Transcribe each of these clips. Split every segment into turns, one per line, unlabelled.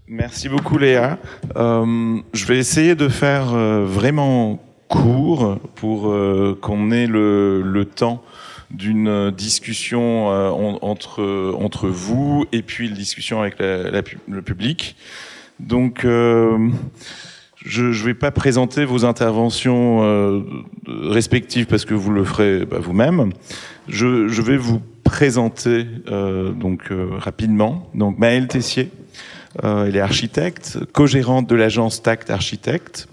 Merci beaucoup Léa. Je vais essayer de faire vraiment court pour qu'on ait le temps d'une discussion entre vous et puis une discussion avec le public. Donc, je ne vais pas présenter vos interventions respectives parce que vous le ferez vous-même. Je vais vous présenter rapidement. Donc, Maëlle Tessier, elle est architecte, co-gérante de l'agence Tact Architecte,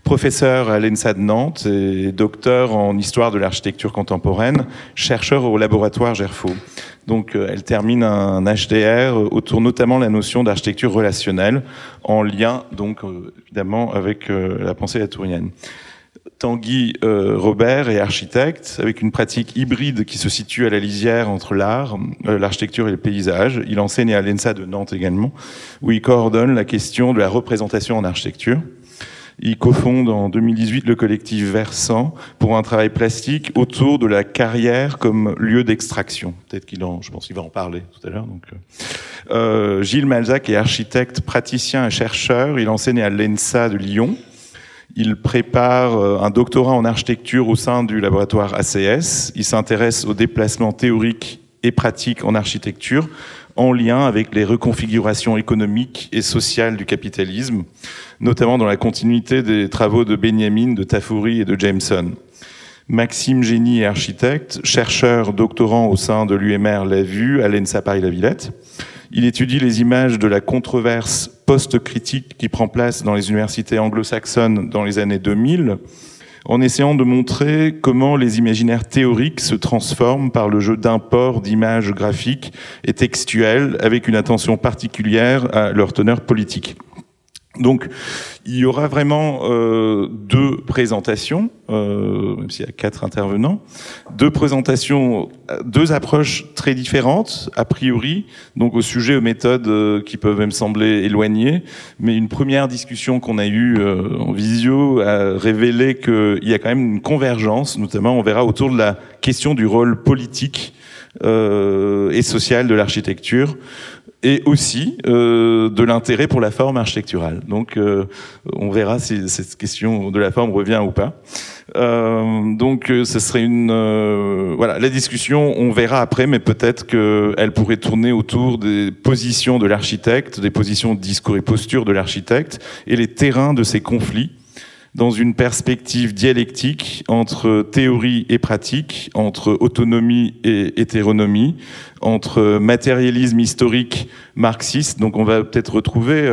professeure à l'ENSA de Nantes et docteur en histoire de l'architecture contemporaine, chercheur au laboratoire Gerfaut. Donc, elle termine un HDR autour notamment de la notion d'architecture relationnelle, en lien, donc, évidemment, avec la pensée latourienne. Tanguy Robert est architecte, avec une pratique hybride qui se situe à la lisière entre l'art, l'architecture et le paysage. Il enseigne à l'ENSA de Nantes également, où il coordonne la question de la représentation en architecture. Il cofonde en 2018 le collectif Versant pour un travail plastique autour de la carrière comme lieu d'extraction. Peut-être je pense qu'il va en parler tout à l'heure. Gilles Malzac est architecte, praticien et chercheur. Il enseigne à l'ENSA de Lyon. Il prépare un doctorat en architecture au sein du laboratoire ACS. Il s'intéresse aux déplacements théoriques et pratiques en architecture en lien avec les reconfigurations économiques et sociales du capitalisme, notamment dans la continuité des travaux de Benjamin, de Tafuri et de Jameson. Maxime Génie est architecte, chercheur doctorant au sein de l'UMR La Vue à l'ENSA Paris-La Villette. Il étudie les images de la controverse post-critique qui prend place dans les universités anglo-saxonnes dans les années 2000, en essayant de montrer comment les imaginaires théoriques se transforment par le jeu d'import d'images graphiques et textuelles, avec une attention particulière à leur teneur politique. Donc, il y aura vraiment deux présentations, même s'il y a 4 intervenants, deux présentations, deux approches très différentes, a priori, donc au sujet, aux méthodes qui peuvent même sembler éloignées, mais une première discussion qu'on a eue en visio a révélé qu'il y a quand même une convergence, notamment on verra autour de la question du rôle politique et social de l'architecture, et aussi de l'intérêt pour la forme architecturale. Donc, on verra si cette question de la forme revient ou pas. Ce serait voilà, la discussion, on verra après, mais peut-être qu'elle pourrait tourner autour des positions de l'architecte, des positions de discours et postures de l'architecte, et les terrains de ces conflits, dans une perspective dialectique entre théorie et pratique, entre autonomie et hétéronomie, entre matérialisme historique marxiste. Donc on va peut-être retrouver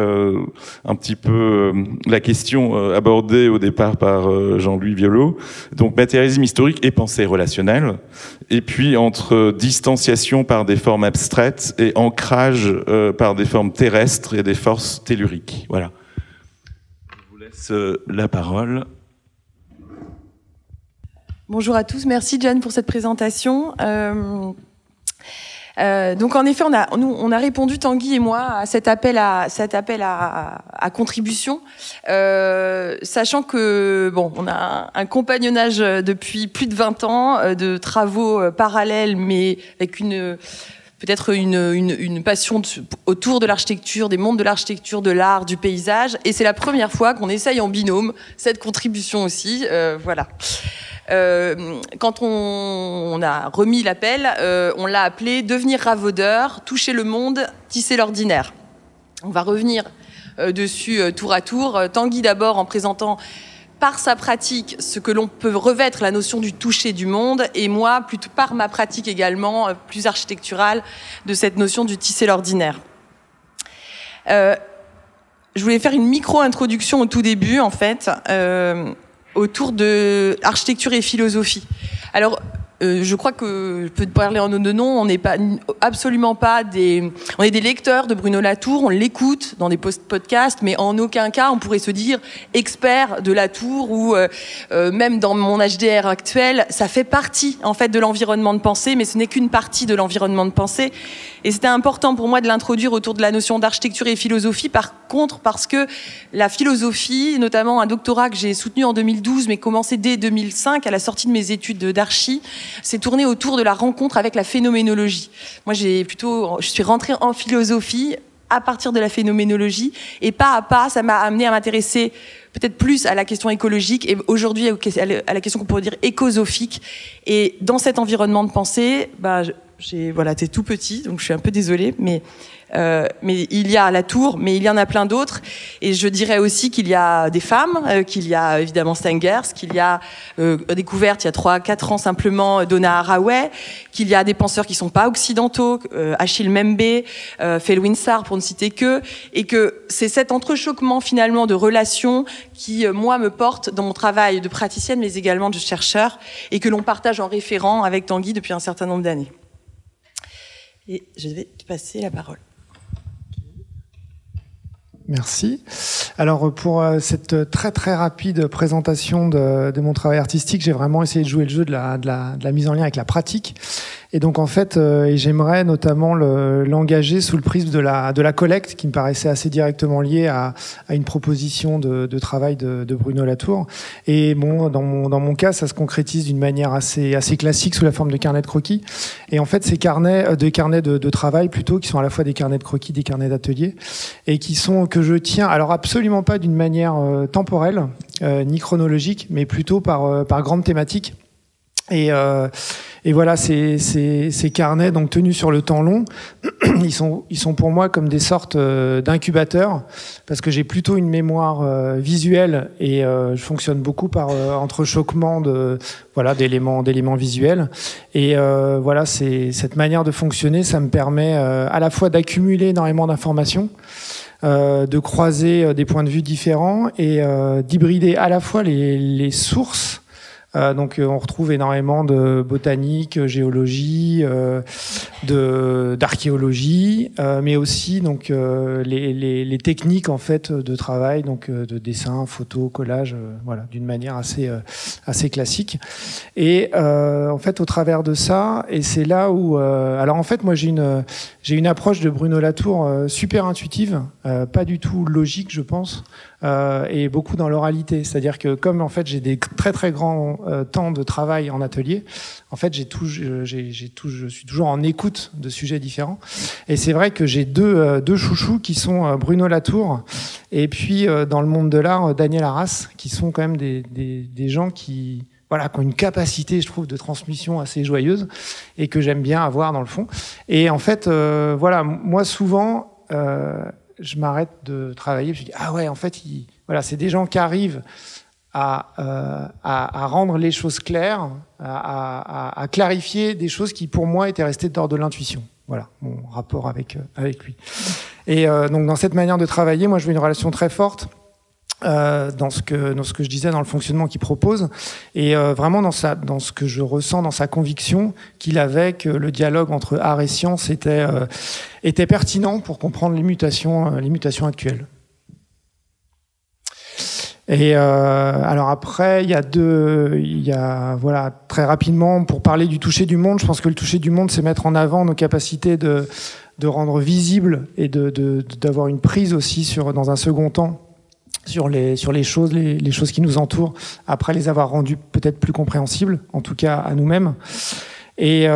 un petit peu la question abordée au départ par Jean-Louis Violot. Donc matérialisme historique et pensée relationnelle. Et puis entre distanciation par des formes abstraites et ancrage par des formes terrestres et des forces telluriques. Voilà. La parole.
Bonjour à tous, merci Jeanne pour cette présentation. Donc en effet, on a répondu, Tanguy et moi, à cet appel à contribution, sachant que on a un compagnonnage depuis plus de 20 ans de travaux parallèles, mais avec peut-être une passion autour de l'architecture, des mondes de l'architecture, de l'art, du paysage. Et c'est la première fois qu'on essaye en binôme cette contribution aussi. Voilà. Quand on a remis l'appel, on l'a appelé « Devenir ravaudeur, toucher le monde, tisser l'ordinaire ». On va revenir dessus tour à tour. Tanguy d'abord en présentant par sa pratique ce que l'on peut revêtre la notion du toucher du monde, et moi plutôt par ma pratique également plus architecturale de cette notion du tisser l'ordinaire. Je voulais faire une micro-introduction au tout début en fait autour de architecture et philosophie. Alors je crois que je peux te parler en nos noms, on n'est pas absolument pas on est des lecteurs de Bruno Latour, on l'écoute dans des podcasts, mais en aucun cas on pourrait se dire expert de Latour ou même dans mon HDR actuel, ça fait partie en fait de l'environnement de pensée, mais ce n'est qu'une partie de l'environnement de pensée. Et c'était important pour moi de l'introduire autour de la notion d'architecture et philosophie, par contre, parce que la philosophie, notamment un doctorat que j'ai soutenu en 2012, mais commencé dès 2005, à la sortie de mes études d'archi, s'est tourné autour de la rencontre avec la phénoménologie. Moi, je suis rentrée en philosophie à partir de la phénoménologie, et pas à pas, ça m'a amené à m'intéresser peut-être plus à la question écologique et aujourd'hui à la question qu'on pourrait dire écosophique. Et dans cet environnement de pensée, voilà, t'es tout petit, donc je suis un peu désolée, mais il y a la tour, mais il y en a plein d'autres. Et je dirais aussi qu'il y a des femmes, qu'il y a évidemment Stengers, qu'il y a découverte il y a 3-4 ans simplement Donna Haraway, qu'il y a des penseurs qui sont pas occidentaux, Achille Mbembe, Felwine Sarr pour ne citer que, et que c'est cet entrechoquement finalement de relations qui moi me porte dans mon travail de praticienne mais également de chercheur et que l'on partage en référent avec Tanguy depuis un certain nombre d'années. Et je vais te passer la parole.
Merci. Alors pour cette très très rapide présentation de mon travail artistique, j'ai vraiment essayé de jouer le jeu de la mise en lien avec la pratique. Et donc en fait, j'aimerais notamment l'engager sous le prisme de la collecte, qui me paraissait assez directement liée à une proposition de travail de Bruno Latour. Et bon, dans mon cas, ça se concrétise d'une manière assez classique sous la forme de carnets de croquis. Et en fait, ces carnets de travail plutôt, qui sont à la fois des carnets de croquis, des carnets d'atelier, et que je tiens, alors absolument pas d'une manière temporelle ni chronologique, mais plutôt par grande thématique. Et voilà, ces carnets donc tenus sur le temps long, ils sont pour moi comme des sortes d'incubateurs, parce que j'ai plutôt une mémoire visuelle et je fonctionne beaucoup par entrechoquement d'éléments visuels. Et voilà, cette manière de fonctionner, ça me permet à la fois d'accumuler énormément d'informations, de croiser des points de vue différents et d'hybrider à la fois les sources. Donc on retrouve énormément de botanique, géologie, d'archéologie, mais aussi donc les techniques en fait de travail, donc de dessin, photo, collage, voilà, d'une manière assez classique. Et en fait au travers de ça, et c'est là où alors en fait moi j'ai une approche de Bruno Latour super intuitive, pas du tout logique je pense. Et beaucoup dans l'oralité, c'est-à-dire que comme en fait j'ai des très très grands temps de travail en atelier, en fait je suis toujours en écoute de sujets différents. Et c'est vrai que j'ai deux chouchous qui sont Bruno Latour et puis dans le monde de l'art Daniel Arras, qui sont quand même des gens qui ont une capacité, je trouve, de transmission assez joyeuse et que j'aime bien avoir dans le fond. Et en fait, moi souvent je m'arrête de travailler, je me dis ah ouais, en fait, c'est des gens qui arrivent à rendre les choses claires, à clarifier des choses qui pour moi étaient restées d'ordre de l'intuition. Voilà mon rapport avec lui. Et donc dans cette manière de travailler, moi je veux une relation très forte dans ce que je disais, dans le fonctionnement qu'il propose, et vraiment dans ce que je ressens, dans sa conviction qu'il avait que le dialogue entre art et science était pertinent pour comprendre les mutations actuelles. Et alors après, il y a très rapidement, pour parler du toucher du monde, je pense que le toucher du monde, c'est mettre en avant nos capacités de rendre visible et d'avoir une prise aussi dans un second temps sur les choses, les choses qui nous entourent, après les avoir rendues peut-être plus compréhensibles, en tout cas à nous-mêmes. Et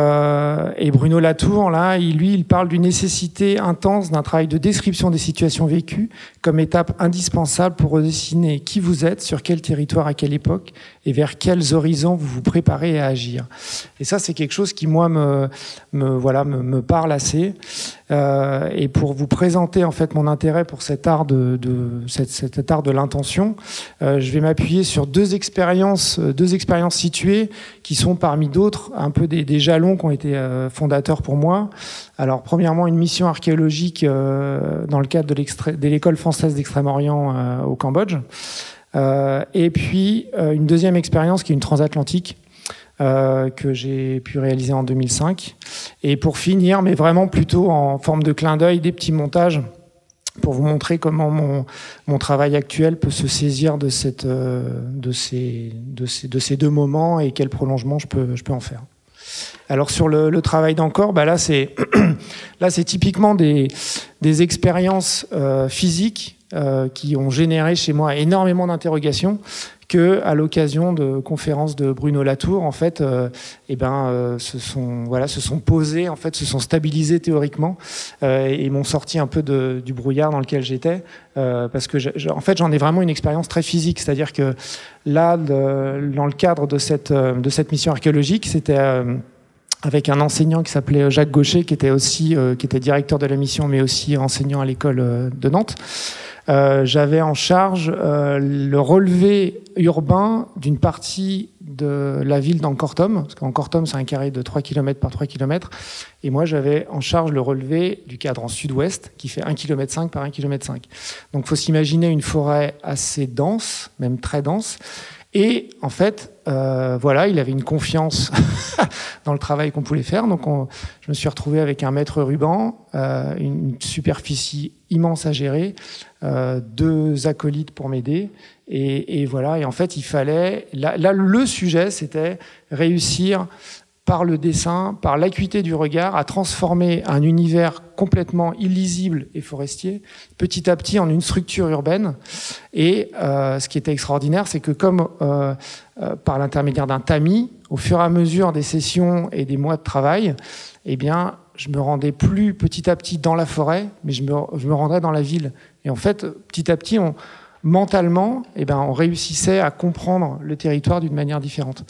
Bruno Latour, là, il parle d'une nécessité intense d'un travail de description des situations vécues comme étape indispensable pour redessiner qui vous êtes, sur quel territoire, à quelle époque, et vers quels horizons vous vous préparez à agir. Et ça, c'est quelque chose qui, moi, me parle assez. Et pour vous présenter, en fait, mon intérêt pour cet art cet art de l'intention, je vais m'appuyer sur deux expériences situées qui sont parmi d'autres un peu des jalons qui ont été fondateurs pour moi. Alors, premièrement, une mission archéologique dans le cadre de l'école française d'Extrême-Orient au Cambodge. Et puis, une deuxième expérience qui est une transatlantique que j'ai pu réaliser en 2005. Et pour finir, mais vraiment plutôt en forme de clin d'œil, des petits montages pour vous montrer comment mon travail actuel peut se saisir de ces deux moments et quel prolongement je peux en faire. Alors sur le travail d'encore, là c'est typiquement des des expériences physiques qui ont généré chez moi énormément d'interrogations, que à l'occasion de conférences de Bruno Latour, en fait, se sont posés, en fait, se sont stabilisés théoriquement et m'ont sorti un peu du brouillard dans lequel j'étais, parce que en fait, j'en ai vraiment une expérience très physique, c'est-à-dire que là, dans le cadre de cette mission archéologique, c'était avec un enseignant qui s'appelait Jacques Gaucher, qui était directeur de la mission, mais aussi enseignant à l'école de Nantes. J'avais en charge le relevé urbain d'une partie de la ville d'Ancortom, parce qu'Ancortom, c'est un carré de 3 km par 3 km, et moi, j'avais en charge le relevé du cadran sud-ouest, qui fait 1,5 km par 1,5 km. Donc, il faut s'imaginer une forêt assez dense, même très dense, et en fait, il avait une confiance dans le travail qu'on pouvait faire. Donc, je me suis retrouvé avec un mètre ruban, une superficie immense à gérer, 2 acolytes pour m'aider. Et voilà. Et en fait, il fallait... Là, le sujet, c'était réussir par le dessin, par l'acuité du regard, à transformer un univers complètement illisible et forestier, petit à petit en une structure urbaine. Et ce qui était extraordinaire, c'est que comme par l'intermédiaire d'un tamis, au fur et à mesure des sessions et des mois de travail, eh bien, je me rendais plus petit à petit dans la forêt, mais je me rendais dans la ville. Et en fait, petit à petit, mentalement, on réussissait à comprendre le territoire d'une manière différente.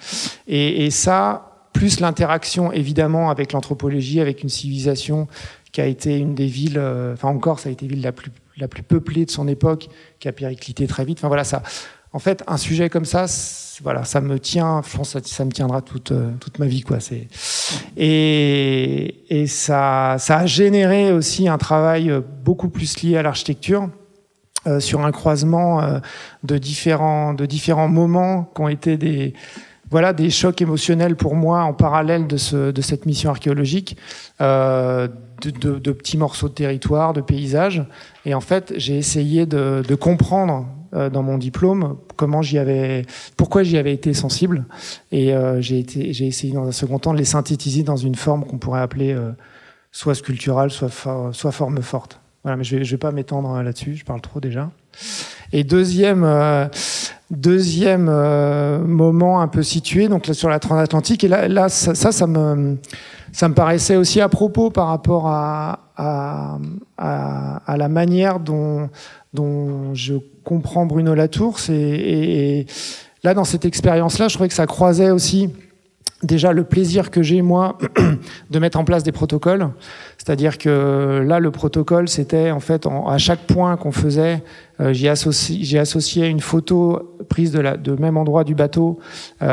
Et ça, plus l'interaction évidemment avec l'anthropologie, avec une civilisation qui a été une des villes, encore ça a été la ville la plus peuplée de son époque, qui a périclité très vite. Enfin voilà, ça. En fait, un sujet comme ça, ça me tient. Je pense que ça me tiendra toute ma vie, quoi. Et ça a généré aussi un travail beaucoup plus lié à l'architecture, sur un croisement de différents moments qui ont été des chocs émotionnels pour moi en parallèle de cette mission archéologique, de petits morceaux de territoire, de paysages. Et en fait, j'ai essayé de comprendre dans mon diplôme pourquoi j'y avais été sensible. Et j'ai essayé dans un second temps de les synthétiser dans une forme qu'on pourrait appeler soit sculpturale, soit forme forte. Voilà, mais je vais pas m'étendre là-dessus, je parle trop déjà. Et deuxième moment un peu situé, donc là, sur la transatlantique, et là ça me paraissait aussi à propos par rapport à la manière dont je comprends Bruno Latour. Et là, dans cette expérience-là, je trouvais que ça croisait aussi déjà le plaisir que j'ai, moi, de mettre en place des protocoles. C'est-à-dire que là, le protocole, c'était en fait, à chaque point qu'on faisait, j'ai associé une photo prise de même endroit du bateau, du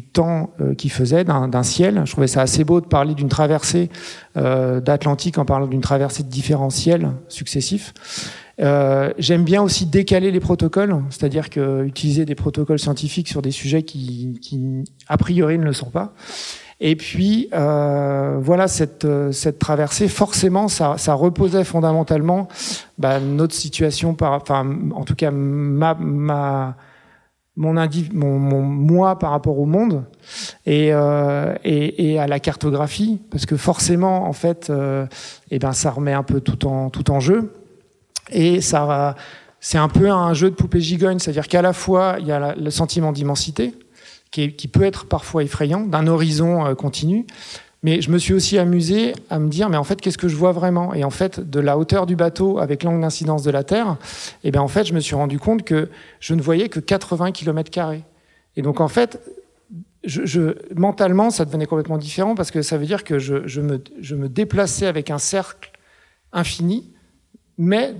temps qu'il faisait, d'un ciel. Je trouvais ça assez beau de parler d'une traversée d'Atlantique en parlant d'une traversée de différents ciels successifs. J'aime bien aussi décaler les protocoles, c'est-à-dire que utiliser des protocoles scientifiques sur des sujets qui a priori ne le sont pas. Et puis cette traversée, forcément, ça reposait fondamentalement notre situation, en tout cas mon moi par rapport au monde et à la cartographie, parce que forcément, en fait, ça remet un peu tout en jeu. Et ça, c'est un peu un jeu de poupée gigogne, c'est-à-dire qu'à la fois, il y a le sentiment d'immensité, qui peut être parfois effrayant, d'un horizon continu, mais je me suis aussi amusé à me dire, mais en fait, qu'est-ce que je vois vraiment ? Et en fait, de la hauteur du bateau avec l'angle d'incidence de la Terre, en fait, je me suis rendu compte que je ne voyais que 80 km². Et donc, en fait, mentalement, ça devenait complètement différent, parce que ça veut dire que je me déplaçais avec un cercle infini, mais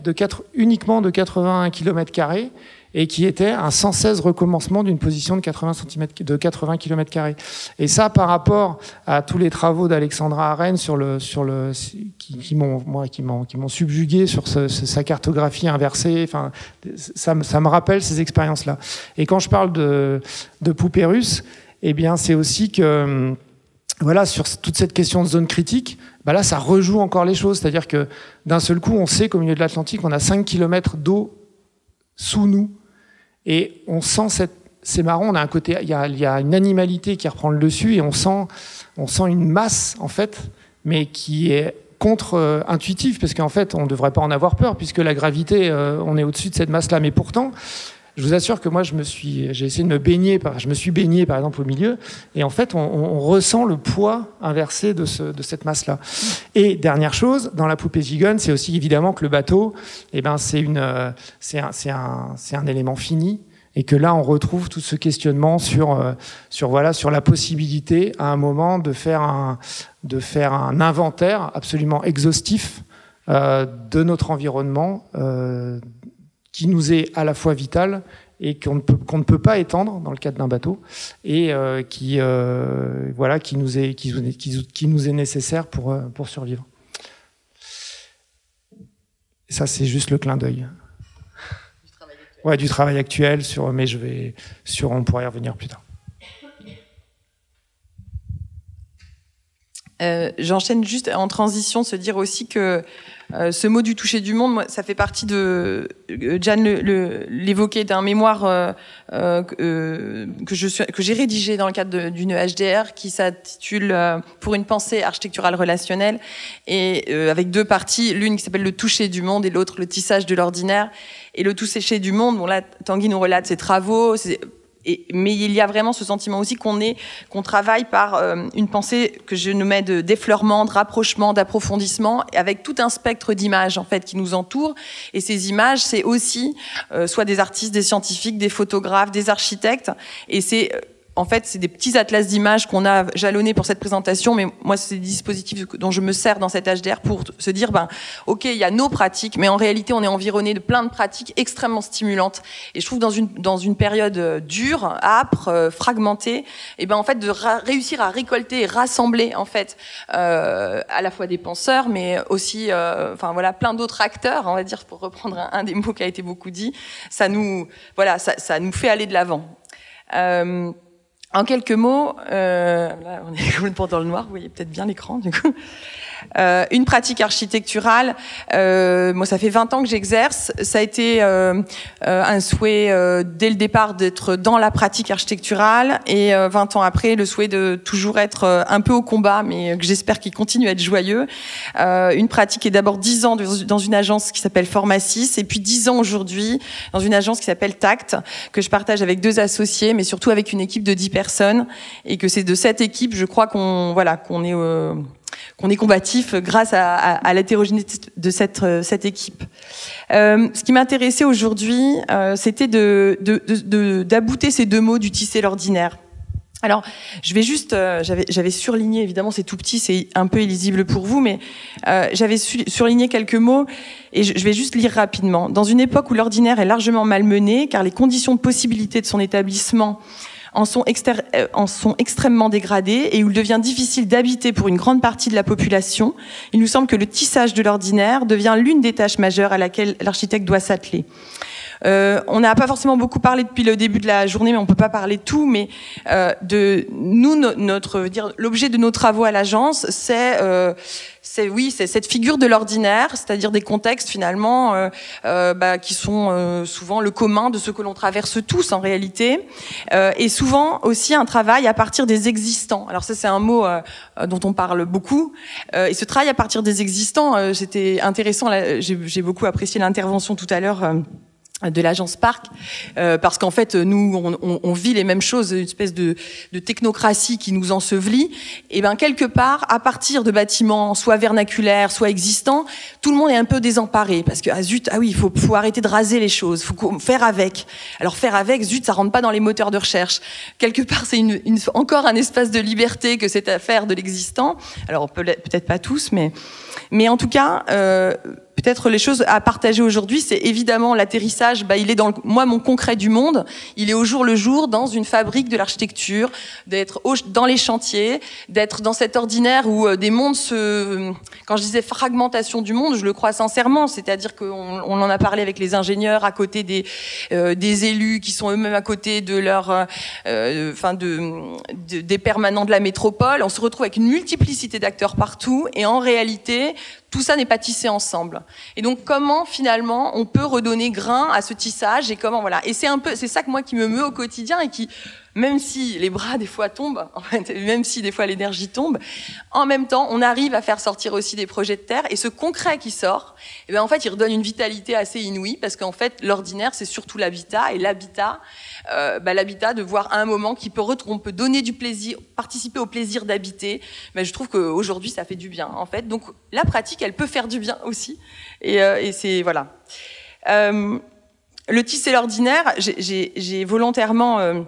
uniquement de 81 km², et qui était un sans cesse recommencement d'une position de 80 km². Et ça, par rapport à tous les travaux d'Alexandra Arène qui m'ont subjugué sur sa cartographie inversée, enfin, ça me rappelle ces expériences-là. Et quand je parle de poupée russe, c'est aussi que sur toute cette question de zone critique, là, ça rejoue encore les choses. C'est-à-dire que d'un seul coup, on sait qu'au milieu de l'Atlantique, on a 5 km d'eau sous nous. Et on sent c'est marrant, on a un côté, il y a une animalité qui reprend le dessus, et on sent une masse, en fait, mais qui est contre-intuitif, parce qu'en fait, on ne devrait pas en avoir peur, puisque la gravité, on est au-dessus de cette masse-là. Mais pourtant, je vous assure que moi, j'ai essayé de me baigner, je me suis baigné, par exemple, au milieu, et en fait, on ressent le poids inversé de cette masse-là. Et dernière chose, dans la poupée Gigon, c'est aussi évidemment que le bateau, c'est un élément fini, et que là, on retrouve tout ce questionnement sur la possibilité, à un moment, de faire un inventaire absolument exhaustif de notre environnement, qui nous est à la fois vital et qu'on ne peut pas étendre dans le cadre d'un bateau, et qui nous est nécessaire pour survivre. Et ça, c'est juste le clin d'œil. Ouais, du travail actuel, mais on pourra y revenir plus tard.
J'enchaîne juste en transition, se dire aussi que ce mot du toucher du monde, moi, ça fait partie de Jeanne l'évoquait d'un mémoire que j'ai rédigé dans le cadre d'une HDR qui s'intitule Pour une pensée architecturale relationnelle, et avec deux parties, l'une qui s'appelle le toucher du monde et l'autre le tissage de l'ordinaire. Et le toucher du monde, bon là Tanguy nous relate ses travaux, mais il y a vraiment ce sentiment aussi qu'on travaille par une pensée que je nommais de d'effleurement, de rapprochement, d'approfondissement, avec tout un spectre d'images en fait qui nous entoure. Et ces images, c'est aussi soit des artistes, des scientifiques, des photographes, des architectes. Et c'est en fait, c'est des petits atlas d'images qu'on a jalonnés pour cette présentation, mais moi, c'est des dispositifs dont je me sers dans cette HDR pour se dire, ok, il y a nos pratiques, mais en réalité, on est environné de plein de pratiques extrêmement stimulantes. Et je trouve dans une période dure, âpre, fragmentée, en fait, de réussir à récolter et rassembler, en fait, à la fois des penseurs, mais aussi, plein d'autres acteurs, on va dire, pour reprendre un des mots qui a été beaucoup dit, ça nous fait aller de l'avant. En quelques mots, là on est complètement dans le noir, vous voyez peut-être bien l'écran du coup. Une pratique architecturale, moi ça fait 20 ans que j'exerce, ça a été un souhait dès le départ d'être dans la pratique architecturale, et 20 ans après le souhait de toujours être un peu au combat, mais que j'espère qu'il continue à être joyeux. Une pratique qui est d'abord 10 ans dans une agence qui s'appelle Formasis, et puis 10 ans aujourd'hui dans une agence qui s'appelle Tact, que je partage avec 2 associés, mais surtout avec une équipe de 10 personnes, et que c'est de cette équipe, je crois qu'on est combatif grâce à l'hétérogénéité de cette équipe. Ce qui m'intéressait aujourd'hui, c'était d'abouter ces 2 mots du tisser l'ordinaire. Alors, je vais juste, j'avais surligné, évidemment c'est tout petit, c'est un peu illisible pour vous, mais j'avais surligné quelques mots, et je vais juste lire rapidement. Dans une époque où l'ordinaire est largement malmené, car les conditions de possibilité de son établissement en sont extrêmement dégradées, et où il devient difficile d'habiter pour une grande partie de la population, il nous semble que le tissage de l'ordinaire devient l'une des tâches majeures à laquelle l'architecte doit s'atteler. On n'a pas forcément beaucoup parlé depuis le début de la journée, mais on peut pas parler de tout, mais l'objet de nos travaux à l'agence, c'est cette figure de l'ordinaire, c'est-à-dire des contextes finalement qui sont souvent le commun de ce que l'on traverse tous en réalité, et souvent aussi un travail à partir des existants. Alors ça, c'est un mot dont on parle beaucoup, et ce travail à partir des existants, c'était intéressant. J'ai beaucoup apprécié l'intervention tout à l'heure de l'agence Parc, parce qu'en fait nous on vit les mêmes choses, une espèce de technocratie qui nous ensevelit, et quelque part à partir de bâtiments soit vernaculaires soit existants, tout le monde est un peu désemparé, parce que il faut arrêter de raser les choses, faut faire avec. Alors faire avec, ça rentre pas dans les moteurs de recherche. Quelque part c'est encore un espace de liberté que cette affaire de l'existant. Alors peut-être pas tous, mais en tout cas peut-être les choses à partager aujourd'hui, c'est évidemment l'atterrissage. Il est mon concret du monde. Il est au jour le jour dans une fabrique de l'architecture, d'être dans les chantiers, d'être dans cet ordinaire où des mondes quand je disais fragmentation du monde, je le crois sincèrement. C'est-à-dire qu'on en a parlé avec les ingénieurs, à côté des élus qui sont eux-mêmes à côté de des permanents de la métropole. On se retrouve avec une multiplicité d'acteurs partout, et en réalité, tout ça n'est pas tissé ensemble. Et donc, comment finalement on peut redonner grain à ce tissage, et comment et c'est ça que moi qui me meut au quotidien, et qui même si les bras des fois tombent, en fait, même si des fois l'énergie tombe, en même temps, on arrive à faire sortir aussi des projets de terre. Et ce concret qui sort, eh bien, en fait, il redonne une vitalité assez inouïe, parce qu'en fait, l'ordinaire, c'est surtout l'habitat. Et l'habitat, l'habitat, de voir à un moment on peut donner du plaisir, participer au plaisir d'habiter. Je trouve qu'aujourd'hui, ça fait du bien, en fait. Donc, la pratique, elle peut faire du bien aussi. Et c'est, voilà. Le tisser l'ordinaire, j'ai volontairement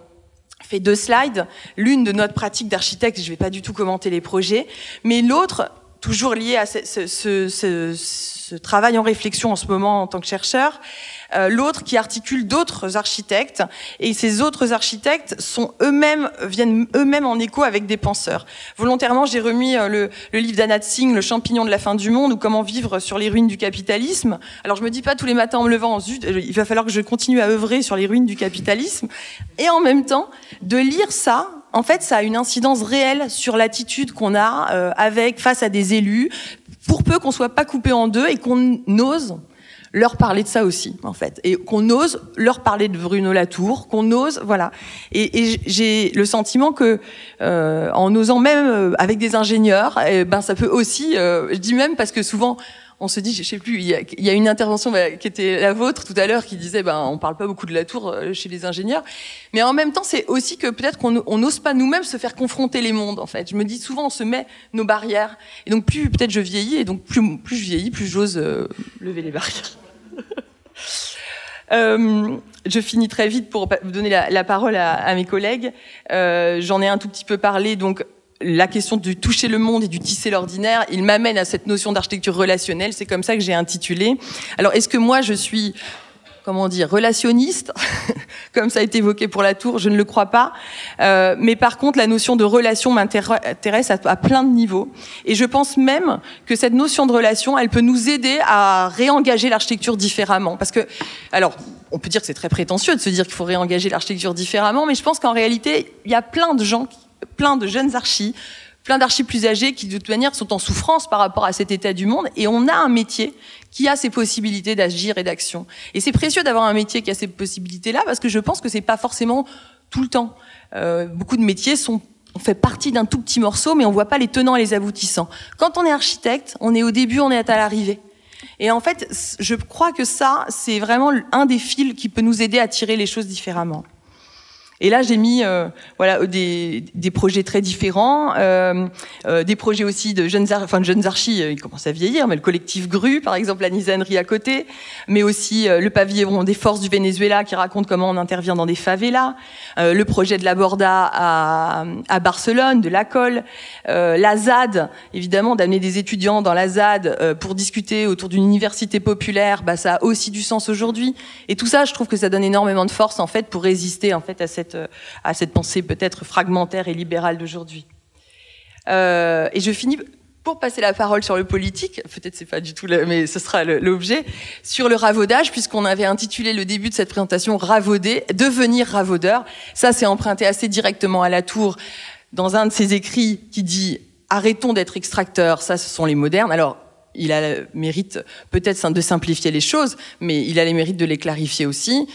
fait 2 slides, l'une de notre pratique d'architecte, je ne vais pas du tout commenter les projets, mais l'autre, toujours lié à ce travail en réflexion en ce moment en tant que chercheur, l'autre qui articule d'autres architectes, et ces autres architectes viennent eux-mêmes en écho avec des penseurs. Volontairement, j'ai remis le livre d'Anat Singh, Le champignon de la fin du monde, ou Comment vivre sur les ruines du capitalisme. Alors je me dis pas tous les matins en me levant, zut, il va falloir que je continue à œuvrer sur les ruines du capitalisme, et en même temps, de lire ça, en fait, ça a une incidence réelle sur l'attitude qu'on a face à des élus, pour peu qu'on soit pas coupé en deux et qu'on ose leur parler de ça aussi, en fait, et qu'on ose leur parler de Bruno Latour, qu'on ose, voilà. Et j'ai le sentiment que en osant même avec des ingénieurs, ça peut aussi, je dis même parce que souvent on se dit, je sais plus, il y a une intervention qui était la vôtre tout à l'heure qui disait, on parle pas beaucoup de Latour chez les ingénieurs, mais en même temps, c'est aussi que peut-être qu'on n'ose pas nous-mêmes se faire confronter les mondes, en fait. Je me dis souvent, on se met nos barrières, et donc plus peut-être je vieillis, et donc plus je vieillis, plus j'ose lever les barrières. Je finis très vite pour donner la parole à mes collègues. J'en ai un tout petit peu parlé, donc la question de toucher le monde et du tisser l'ordinaire, il m'amène à cette notion d'architecture relationnelle, c'est comme ça que j'ai intitulé. Alors, est-ce que moi, je suis, relationniste, comme ça a été évoqué pour Latour, je ne le crois pas. Mais par contre, la notion de relation m'intéresse à plein de niveaux. Et je pense même que cette notion de relation, elle peut nous aider à réengager l'architecture différemment. Parce que, alors, on peut dire que c'est très prétentieux de se dire qu'il faut réengager l'architecture différemment, mais je pense qu'en réalité, il y a plein de gens, plein de jeunes archis, plein d'archis plus âgés qui de toute manière sont en souffrance par rapport à cet état du monde, et on a un métier qui a ces possibilités d'agir et d'action. Et c'est précieux d'avoir un métier qui a ces possibilités-là, parce que je pense que c'est pas forcément tout le temps. Beaucoup de métiers on fait partie d'un tout petit morceau, mais on voit pas les tenants et les aboutissants. Quand on est architecte, on est au début, on est à l'arrivée. Et en fait, je crois que ça, c'est vraiment un des fils qui peut nous aider à tirer les choses différemment. Et là, j'ai mis des projets très différents, des projets aussi de jeunes archis, ils commencent à vieillir, mais le collectif GRU, par exemple, la Nizannerie à côté, mais aussi le pavillon des forces du Venezuela qui raconte comment on intervient dans des favelas, le projet de la Borda à Barcelone, de la Colle, la ZAD, évidemment, d'amener des étudiants dans la ZAD pour discuter autour d'une université populaire, ça a aussi du sens aujourd'hui. Et tout ça, je trouve que ça donne énormément de force, en fait, pour résister, en fait, à cette pensée peut-être fragmentaire et libérale d'aujourd'hui. Et je finis, pour passer la parole sur le politique, peut-être c'est pas du tout, mais ce sera l'objet, sur le ravaudage, puisqu'on avait intitulé le début de cette présentation « Ravauder », « Devenir ravaudeur ». Ça, c'est emprunté assez directement à Latour, dans un de ses écrits qui dit « Arrêtons d'être extracteurs », ça, ce sont les modernes. Alors, il a le mérite peut-être de simplifier les choses, mais il a le mérite de les clarifier aussi.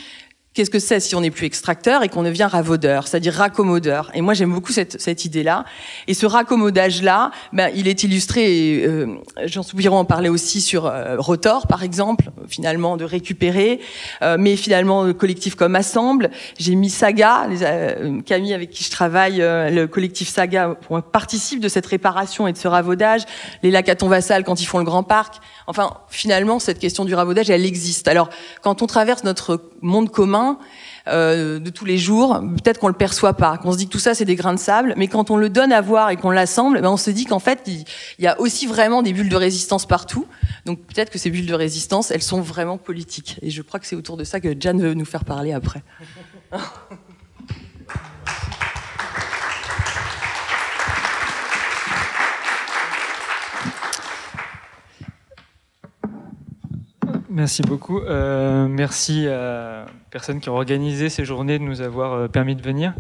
Qu'est-ce que c'est si on n'est plus extracteur et qu'on devient ravaudeur, c'est-à-dire raccommodeur? Et moi, j'aime beaucoup cette idée-là. Et ce raccommodage-là, il est illustré, et Jean Soubirous en parlait aussi sur Rotor, par exemple, finalement, de récupérer, mais finalement, le collectif comme Assemble. J'ai mis Saga, Camille avec qui je travaille, le collectif Saga participe de cette réparation et de ce ravaudage. Les Lacaton Vassal, quand ils font le Grand Parc. Enfin, finalement, cette question du ravaudage, elle existe. Alors, quand on traverse notre monde commun, de tous les jours, peut-être qu'on le perçoit pas, qu'on se dit que tout ça c'est des grains de sable, mais quand on le donne à voir et qu'on l'assemble, on se dit qu'en fait il y a aussi vraiment des bulles de résistance partout. Donc peut-être que ces bulles de résistance, elles sont vraiment politiques. Et je crois que c'est autour de ça que Jeanne veut nous faire parler après.
Merci beaucoup. Merci aux personnes qui ont organisé ces journées de nous avoir permis de venir.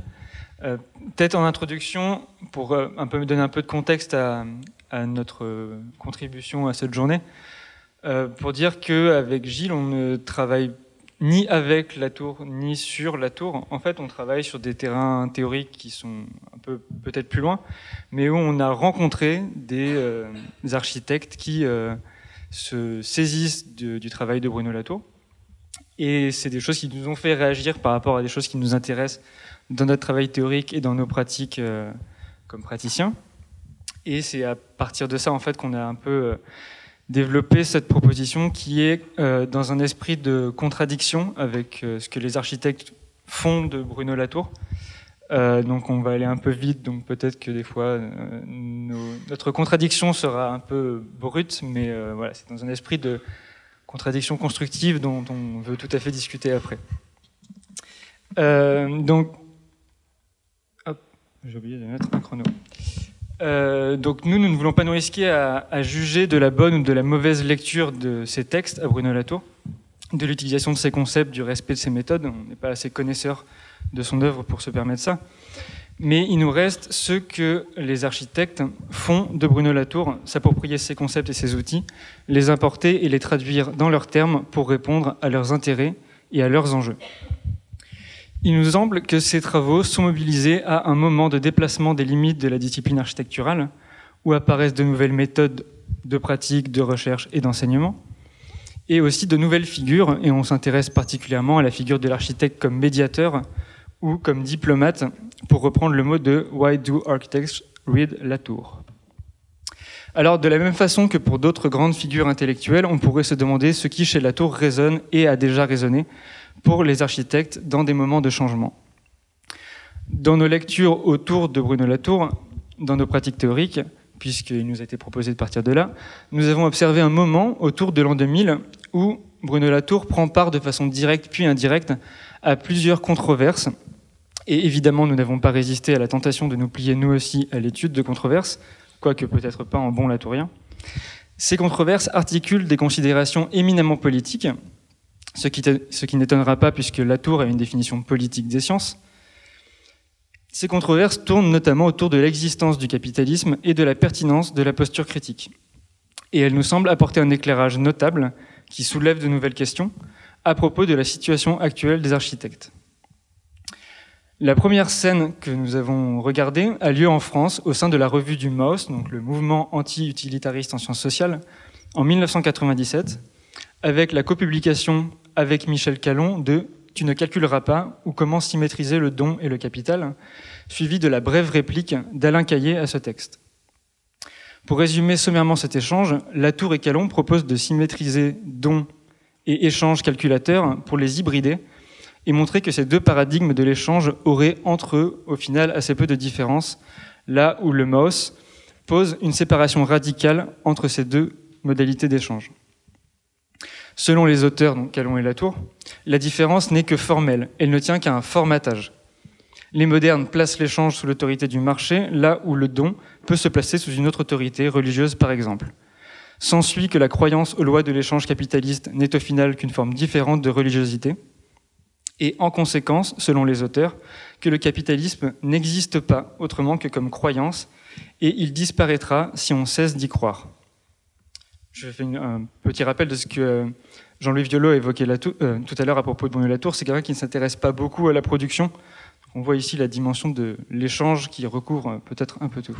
Peut-être en introduction, pour me donner un peu de contexte à notre contribution à cette journée, pour dire qu'avec Gilles, on ne travaille ni avec la tour, ni sur la tour. En fait, on travaille sur des terrains théoriques qui sont un peu peut-être plus loin, mais où on a rencontré des architectes qui se saisissent du travail de Bruno Latour. Et c'est des choses qui nous ont fait réagir par rapport à des choses qui nous intéressent dans notre travail théorique et dans nos pratiques comme praticiens. Et c'est à partir de ça, en fait, qu'on a un peu développer cette proposition qui est dans un esprit de contradiction avec ce que les architectes font de Bruno Latour. Donc on va aller un peu vite, donc peut-être que des fois notre contradiction sera un peu brute, mais voilà, c'est dans un esprit de contradiction constructive dont on veut tout à fait discuter après. Donc, hop, j'ai oublié de mettre un chrono. Donc nous ne voulons pas nous risquer à juger de la bonne ou de la mauvaise lecture de ces textes à Bruno Latour, de l'utilisation de ses concepts, du respect de ses méthodes. On n'est pas assez connaisseurs de son œuvre pour se permettre ça. Mais il nous reste ce que les architectes font de Bruno Latour, s'approprier ses concepts et ses outils, les importer et les traduire dans leurs termes pour répondre à leurs intérêts et à leurs enjeux. Il nous semble que ces travaux sont mobilisés à un moment de déplacement des limites de la discipline architecturale, où apparaissent de nouvelles méthodes de pratique, de recherche et d'enseignement, et aussi de nouvelles figures, et on s'intéresse particulièrement à la figure de l'architecte comme médiateur ou comme diplomate, pour reprendre le mot de « Why do architects read Latour ?» Alors, de la même façon que pour d'autres grandes figures intellectuelles, on pourrait se demander ce qui, chez Latour, résonne et a déjà résonné pour les architectes dans des moments de changement. Dans nos lectures autour de Bruno Latour, dans nos pratiques théoriques, puisqu'il nous a été proposé de partir de là, nous avons observé un moment autour de l'an 2000 où Bruno Latour prend part de façon directe puis indirecte à plusieurs controverses. Et évidemment, nous n'avons pas résisté à la tentation de nous plier nous aussi à l'étude de controverses, quoique peut-être pas en bon latourien. Ces controverses articulent des considérations éminemment politiques, ce qui n'étonnera pas puisque Latour a une définition politique des sciences. Ces controverses tournent notamment autour de l'existence du capitalisme et de la pertinence de la posture critique. Et elles nous semblent apporter un éclairage notable qui soulève de nouvelles questions à propos de la situation actuelle des architectes. La première scène que nous avons regardée a lieu en France au sein de la revue du MAUS, donc le mouvement anti-utilitariste en sciences sociales, en 1997, avec la copublication avec Michel Callon de « Tu ne calculeras pas » ou « Comment symétriser le don et le capital », suivi de la brève réplique d'Alain Caillé à ce texte. Pour résumer sommairement cet échange, Latour et Callon proposent de symétriser don et échange calculateur pour les hybrider et montrer que ces deux paradigmes de l'échange auraient entre eux, au final, assez peu de différence, là où le MAUS pose une séparation radicale entre ces deux modalités d'échange. Selon les auteurs, donc Callon et Latour, la différence n'est que formelle, elle ne tient qu'à un formatage. Les modernes placent l'échange sous l'autorité du marché, là où le don peut se placer sous une autre autorité, religieuse par exemple. S'ensuit que la croyance aux lois de l'échange capitaliste n'est au final qu'une forme différente de religiosité, et en conséquence, selon les auteurs, que le capitalisme n'existe pas autrement que comme croyance, et il disparaîtra si on cesse d'y croire. Je fais un petit rappel de ce que Jean-Louis Violot a évoqué tout à l'heure à propos de Bruno Latour. C'est quelqu'un qui ne s'intéresse pas beaucoup à la production. On voit ici la dimension de l'échange qui recouvre peut-être un peu tout.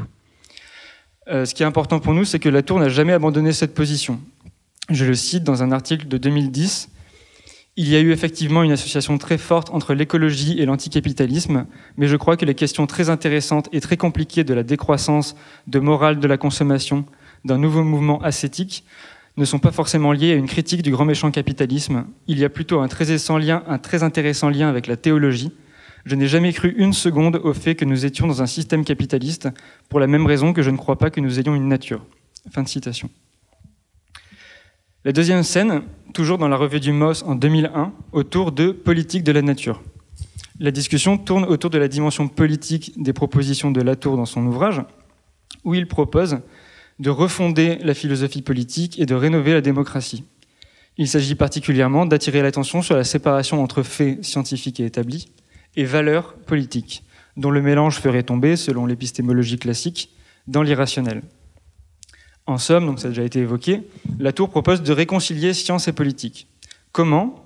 Ce qui est important pour nous, c'est que Latour n'a jamais abandonné cette position. Je le cite dans un article de 2010. Il y a eu effectivement une association très forte entre l'écologie et l'anticapitalisme, mais je crois que les questions très intéressantes et très compliquées de la décroissance, de morale de la consommation, d'un nouveau mouvement ascétique, ne sont pas forcément liées à une critique du grand méchant capitalisme. Il y a plutôt un très intéressant lien avec la théologie. Je n'ai jamais cru une seconde au fait que nous étions dans un système capitaliste, pour la même raison que je ne crois pas que nous ayons une nature. Fin de citation. La deuxième scène, toujours dans la revue du MAUS en 2001, autour de politique de la nature. La discussion tourne autour de la dimension politique des propositions de Latour dans son ouvrage, où il propose de refonder la philosophie politique et de rénover la démocratie. Il s'agit particulièrement d'attirer l'attention sur la séparation entre faits scientifiques et établis et valeurs politiques, dont le mélange ferait tomber, selon l'épistémologie classique, dans l'irrationnel. En somme, donc ça a déjà été évoqué, Latour propose de réconcilier science et politique. Comment ?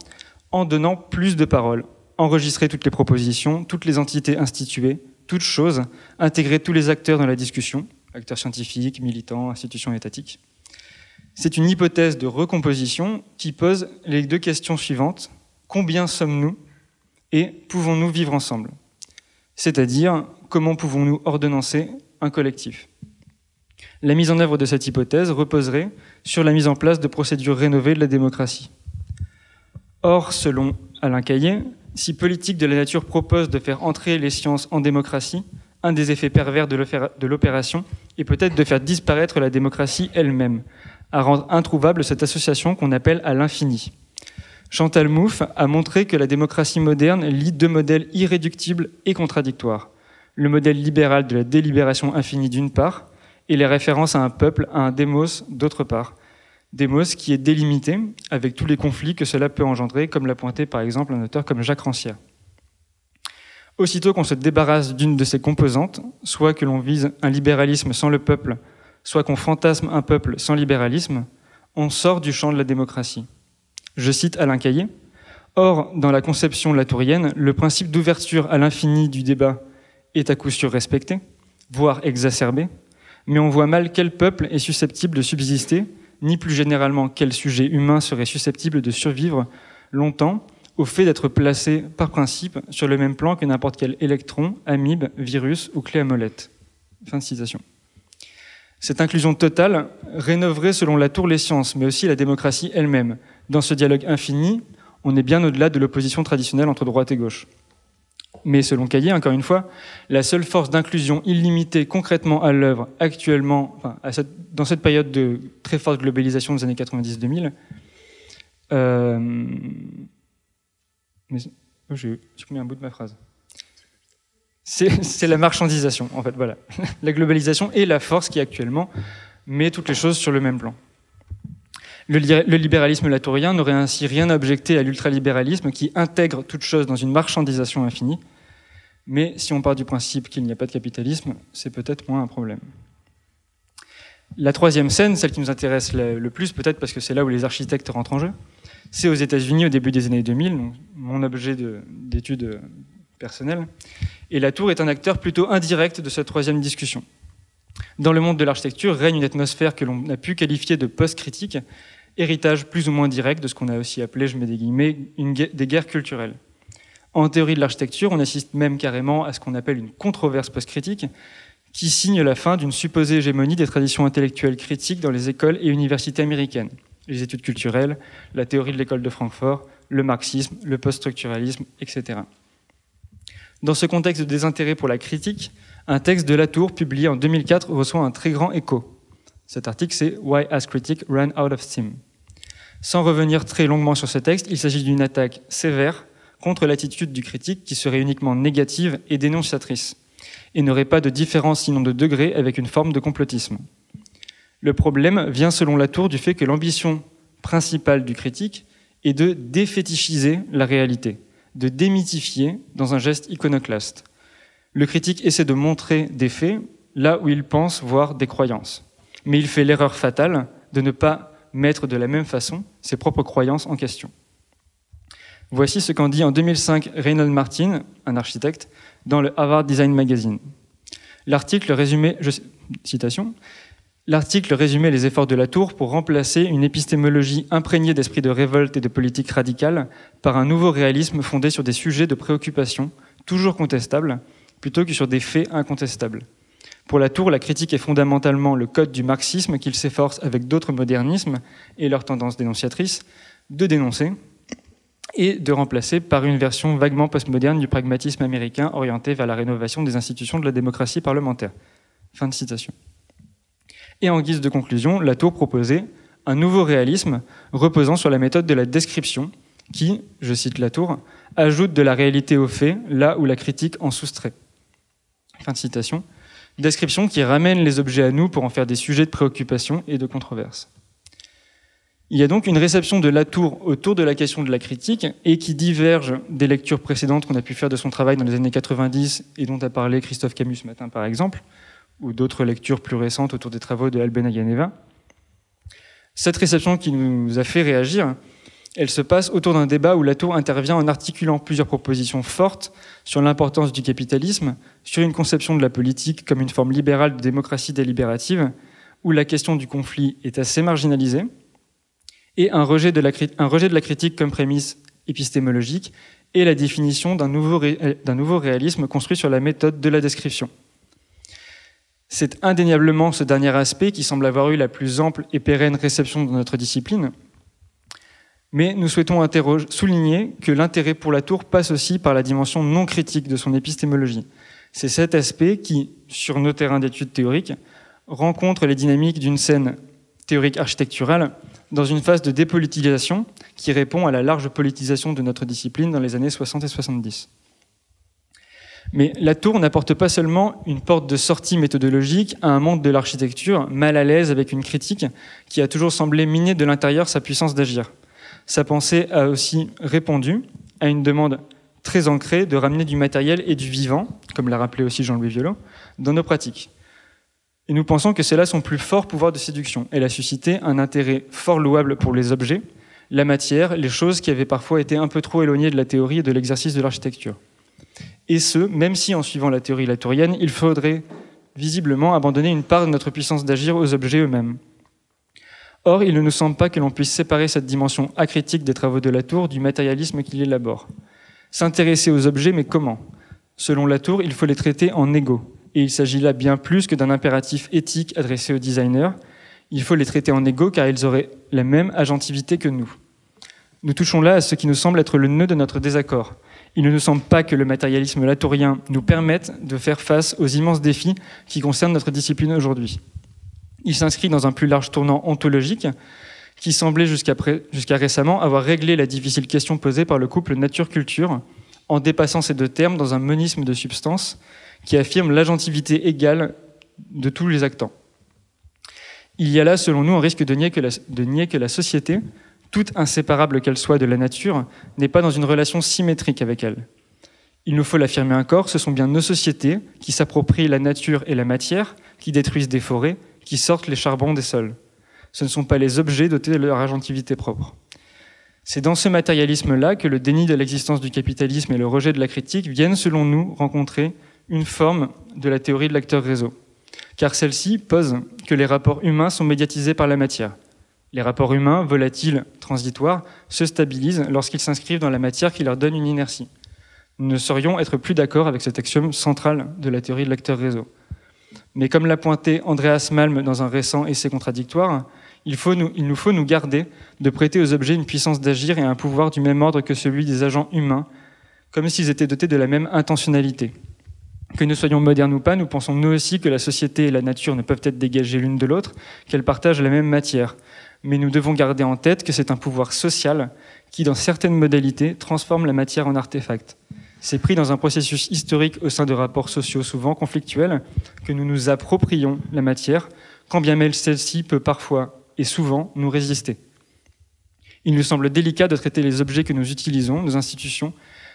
en donnant plus de parole, enregistrer toutes les propositions, toutes les entités instituées, toutes choses, intégrer tous les acteurs dans la discussion, acteurs scientifiques, militants, institutions étatiques. C'est une hypothèse de recomposition qui pose les deux questions suivantes. Combien sommes-nous et pouvons-nous vivre ensemble? C'est-à-dire, comment pouvons-nous ordonnancer un collectif? La mise en œuvre de cette hypothèse reposerait sur la mise en place de procédures rénovées de la démocratie. Or, selon Alain Caillé, si Politique de la Nature propose de faire entrer les sciences en démocratie, un des effets pervers de l'opération est peut-être de faire disparaître la démocratie elle-même, à rendre introuvable cette association qu'on appelle à l'infini. Chantal Mouffe a montré que la démocratie moderne lie deux modèles irréductibles et contradictoires. Le modèle libéral de la délibération infinie d'une part, et les références à un peuple, à un démos d'autre part. Démos qui est délimité, avec tous les conflits que cela peut engendrer, comme l'a pointé par exemple un auteur comme Jacques Rancière. Aussitôt qu'on se débarrasse d'une de ces composantes, soit que l'on vise un libéralisme sans le peuple, soit qu'on fantasme un peuple sans libéralisme, on sort du champ de la démocratie. Je cite Alain Caillé. Or, dans la conception latourienne, le principe d'ouverture à l'infini du débat est à coup sûr respecté, voire exacerbé, mais on voit mal quel peuple est susceptible de subsister, ni plus généralement quel sujet humain serait susceptible de survivre longtemps au fait d'être placé par principe sur le même plan que n'importe quel électron, amibe, virus ou clé à molette. Fin de citation. Cette inclusion totale rénoverait selon Latour les sciences, mais aussi la démocratie elle-même. Dans ce dialogue infini, on est bien au-delà de l'opposition traditionnelle entre droite et gauche. Mais selon Caillé, encore une fois, la seule force d'inclusion illimitée concrètement à l'œuvre actuellement, dans cette période de très forte globalisation des années 90-2000, j'ai supprimé un bout de ma phrase. C'est la marchandisation, en fait, voilà. La globalisation est la force qui actuellement met toutes les choses sur le même plan. Le libéralisme latourien n'aurait ainsi rien à objecter à l'ultralibéralisme qui intègre toute chose dans une marchandisation infinie. Mais si on part du principe qu'il n'y a pas de capitalisme, c'est peut-être moins un problème. La troisième scène, celle qui nous intéresse le plus, peut-être parce que c'est là où les architectes rentrent en jeu, c'est aux États-Unis au début des années 2000, donc mon objet d'étude personnelle. Et Latour est un acteur plutôt indirect de cette troisième discussion. Dans le monde de l'architecture règne une atmosphère que l'on a pu qualifier de post-critique, héritage plus ou moins direct de ce qu'on a aussi appelé, je mets des guillemets, des guerres culturelles. En théorie de l'architecture, on assiste même carrément à ce qu'on appelle une controverse post-critique, qui signe la fin d'une supposée hégémonie des traditions intellectuelles critiques dans les écoles et universités américaines. Les études culturelles, la théorie de l'école de Francfort, le marxisme, le post-structuralisme, etc. Dans ce contexte de désintérêt pour la critique, un texte de Latour publié en 2004 reçoit un très grand écho. Cet article, c'est « Why Has Critique Run Out of Steam ?» Sans revenir très longuement sur ce texte, il s'agit d'une attaque sévère contre l'attitude du critique qui serait uniquement négative et dénonciatrice, et n'aurait pas de différence sinon de degré avec une forme de complotisme. Le problème vient selon Latour du fait que l'ambition principale du critique est de défétichiser la réalité, de démythifier dans un geste iconoclaste. Le critique essaie de montrer des faits là où il pense voir des croyances. Mais il fait l'erreur fatale de ne pas mettre de la même façon ses propres croyances en question. Voici ce qu'en dit en 2005 Reynold Martin, un architecte, dans le Harvard Design Magazine. L'article résumait les efforts de Latour pour remplacer une épistémologie imprégnée d'esprit de révolte et de politique radicale par un nouveau réalisme fondé sur des sujets de préoccupation toujours contestables, plutôt que sur des faits incontestables. Pour Latour, la critique est fondamentalement le code du marxisme qu'il s'efforce, avec d'autres modernismes et leurs tendances dénonciatrices, de dénoncer et de remplacer par une version vaguement postmoderne du pragmatisme américain orienté vers la rénovation des institutions de la démocratie parlementaire. Fin de citation. Et en guise de conclusion, Latour proposait un nouveau réalisme reposant sur la méthode de la description qui, je cite Latour, ajoute de la réalité aux faits là où la critique en soustrait. Fin de citation. Description qui ramène les objets à nous pour en faire des sujets de préoccupation et de controverse. Il y a donc une réception de Latour autour de la question de la critique et qui diverge des lectures précédentes qu'on a pu faire de son travail dans les années 90 et dont a parlé Christophe Camus ce matin par exemple, ou d'autres lectures plus récentes autour des travaux de Alben Ayaneva. Cette réception qui nous a fait réagir Elle se passe autour d'un débat où Latour intervient en articulant plusieurs propositions fortes sur l'importance du capitalisme, sur une conception de la politique comme une forme libérale de démocratie délibérative, où la question du conflit est assez marginalisée, et un rejet de la critique comme prémisse épistémologique, et la définition d'un nouveau réalisme construit sur la méthode de la description. C'est indéniablement ce dernier aspect qui semble avoir eu la plus ample et pérenne réception dans notre discipline, mais nous souhaitons souligner que l'intérêt pour Latour passe aussi par la dimension non critique de son épistémologie. C'est cet aspect qui, sur nos terrains d'études théoriques, rencontre les dynamiques d'une scène théorique architecturale dans une phase de dépolitisation qui répond à la large politisation de notre discipline dans les années 60 et 70. Mais Latour n'apporte pas seulement une porte de sortie méthodologique à un monde de l'architecture mal à l'aise avec une critique qui a toujours semblé miner de l'intérieur sa puissance d'agir. Sa pensée a aussi répondu à une demande très ancrée de ramener du matériel et du vivant, comme l'a rappelé aussi Jean-Louis Violot, dans nos pratiques. Et nous pensons que c'est là son plus fort pouvoir de séduction. Elle a suscité un intérêt fort louable pour les objets, la matière, les choses qui avaient parfois été un peu trop éloignées de la théorie et de l'exercice de l'architecture. Et ce, même si en suivant la théorie latourienne, il faudrait visiblement abandonner une part de notre puissance d'agir aux objets eux-mêmes. Or, il ne nous semble pas que l'on puisse séparer cette dimension acritique des travaux de Latour du matérialisme qu'il élabore. S'intéresser aux objets, mais comment ? Selon Latour, il faut les traiter en égaux. Et il s'agit là bien plus que d'un impératif éthique adressé aux designers. Il faut les traiter en égaux car ils auraient la même agentivité que nous. Nous touchons là à ce qui nous semble être le nœud de notre désaccord. Il ne nous semble pas que le matérialisme latourien nous permette de faire face aux immenses défis qui concernent notre discipline aujourd'hui. Il s'inscrit dans un plus large tournant ontologique qui semblait jusqu'à récemment avoir réglé la difficile question posée par le couple nature-culture en dépassant ces deux termes dans un monisme de substance qui affirme l'agentivité égale de tous les actants. Il y a là, selon nous, un risque de nier que la société, toute inséparable qu'elle soit de la nature, n'est pas dans une relation symétrique avec elle. Il nous faut l'affirmer encore, ce sont bien nos sociétés qui s'approprient la nature et la matière, qui détruisent des forêts, qui sortent les charbons des sols. Ce ne sont pas les objets dotés de leur agentivité propre. C'est dans ce matérialisme-là que le déni de l'existence du capitalisme et le rejet de la critique viennent, selon nous, rencontrer une forme de la théorie de l'acteur-réseau. Car celle-ci pose que les rapports humains sont médiatisés par la matière. Les rapports humains, volatiles, transitoires, se stabilisent lorsqu'ils s'inscrivent dans la matière qui leur donne une inertie. Nous ne saurions être plus d'accord avec cet axiome central de la théorie de l'acteur-réseau. Mais comme l'a pointé Andreas Malm dans un récent essai contradictoire, il nous faut nous garder de prêter aux objets une puissance d'agir et un pouvoir du même ordre que celui des agents humains, comme s'ils étaient dotés de la même intentionnalité. Que nous soyons modernes ou pas, nous pensons nous aussi que la société et la nature ne peuvent être dégagées l'une de l'autre, qu'elles partagent la même matière. Mais nous devons garder en tête que c'est un pouvoir social qui, dans certaines modalités, transforme la matière en artefact. C'est pris dans un processus historique au sein de rapports sociaux souvent conflictuels que nous nous approprions la matière, quand bien même celle-ci peut parfois et souvent nous résister. Il nous semble délicat de traiter les objets que nous utilisons, nos institutions,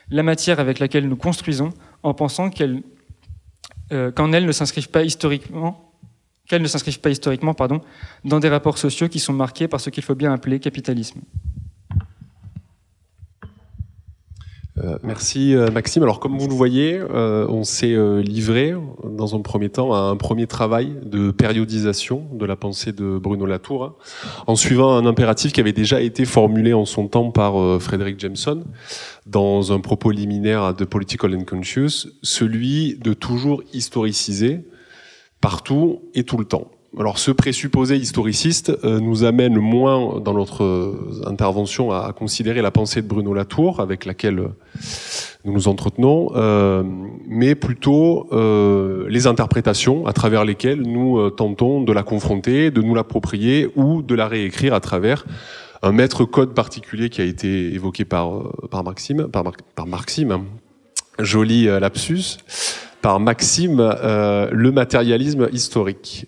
la matière avec laquelle nous construisons, en pensant qu'elles ne s'inscrivent pas historiquement, dans des rapports sociaux qui sont marqués par ce qu'il faut bien appeler capitalisme.
Merci Maxime. Alors comme vous le voyez, on s'est livré dans un premier temps à un premier travail de périodisation de la pensée de Bruno Latour, en suivant un impératif qui avait déjà été formulé en son temps par Frederick Jameson dans un propos liminaire de Political Unconscious, celui de toujours historiciser partout et tout le temps. Alors ce présupposé historiciste nous amène moins dans notre intervention à considérer la pensée de Bruno Latour avec laquelle nous nous entretenons, mais plutôt les interprétations à travers lesquelles nous tentons de la confronter, de nous l'approprier ou de la réécrire à travers un maître code particulier qui a été évoqué par Maxime, joli lapsus, par Maxime, le matérialisme historique.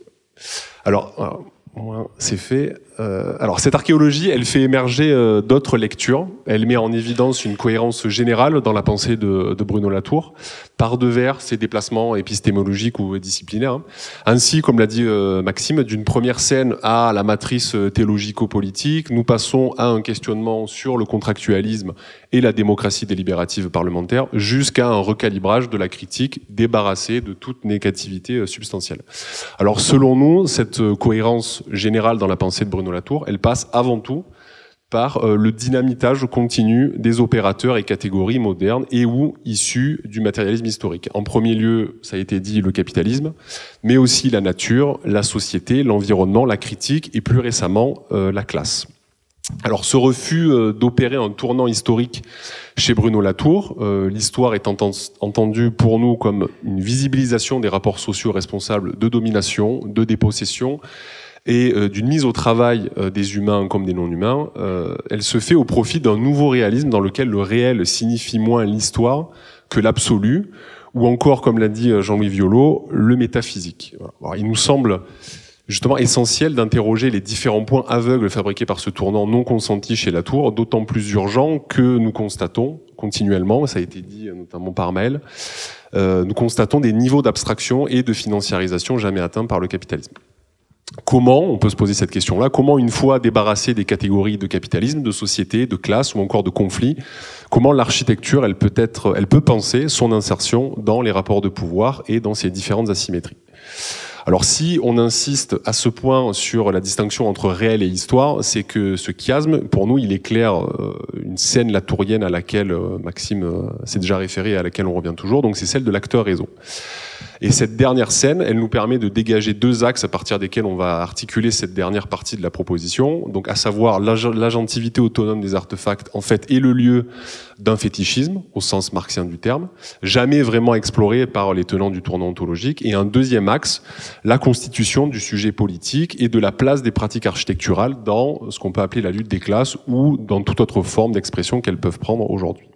Alors, moi, c'est fait. Alors cette archéologie, elle fait émerger d'autres lectures. Elle met en évidence une cohérence générale dans la pensée de Bruno Latour, par devers ses déplacements épistémologiques ou disciplinaires. Ainsi, comme l'a dit Maxime, d'une première scène à la matrice théologico-politique, nous passons à un questionnement sur le contractualisme et la démocratie délibérative parlementaire, jusqu'à un recalibrage de la critique débarrassée de toute négativité substantielle. Alors selon nous, cette cohérence générale dans la pensée de Bruno Latour, elle passe avant tout par le dynamitage continu des opérateurs et catégories modernes et ou issus du matérialisme historique. En premier lieu, ça a été dit, le capitalisme, mais aussi la nature, la société, l'environnement, la critique et plus récemment la classe. Alors ce refus d'opérer un tournant historique chez Bruno Latour, l'histoire est entendue pour nous comme une visibilisation des rapports sociaux responsables de domination, de dépossession, et d'une mise au travail des humains comme des non-humains, elle se fait au profit d'un nouveau réalisme dans lequel le réel signifie moins l'histoire que l'absolu, ou encore, comme l'a dit Jean-Louis Violo, le métaphysique. Alors, il nous semble justement essentiel d'interroger les différents points aveugles fabriqués par ce tournant non consenti chez Latour, d'autant plus urgent que nous constatons continuellement, ça a été dit notamment par Maël, nous constatons des niveaux d'abstraction et de financiarisation jamais atteints par le capitalisme. Comment, on peut se poser cette question-là, comment une fois débarrassée des catégories de capitalisme, de société, de classe ou encore de conflit, comment l'architecture, elle peut penser son insertion dans les rapports de pouvoir et dans ces différentes asymétries. Alors si on insiste à ce point sur la distinction entre réel et histoire, c'est que ce chiasme, pour nous, il éclaire une scène latourienne à laquelle Maxime s'est déjà référé et à laquelle on revient toujours, donc c'est celle de l'acteur réseau. Et cette dernière scène, elle nous permet de dégager deux axes à partir desquels on va articuler cette dernière partie de la proposition, donc à savoir l'agentivité autonome des artefacts, en fait, est le lieu d'un fétichisme, au sens marxien du terme, jamais vraiment exploré par les tenants du tournant ontologique, et un deuxième axe, la constitution du sujet politique et de la place des pratiques architecturales dans ce qu'on peut appeler la lutte des classes ou dans toute autre forme d'expression qu'elles peuvent prendre aujourd'hui.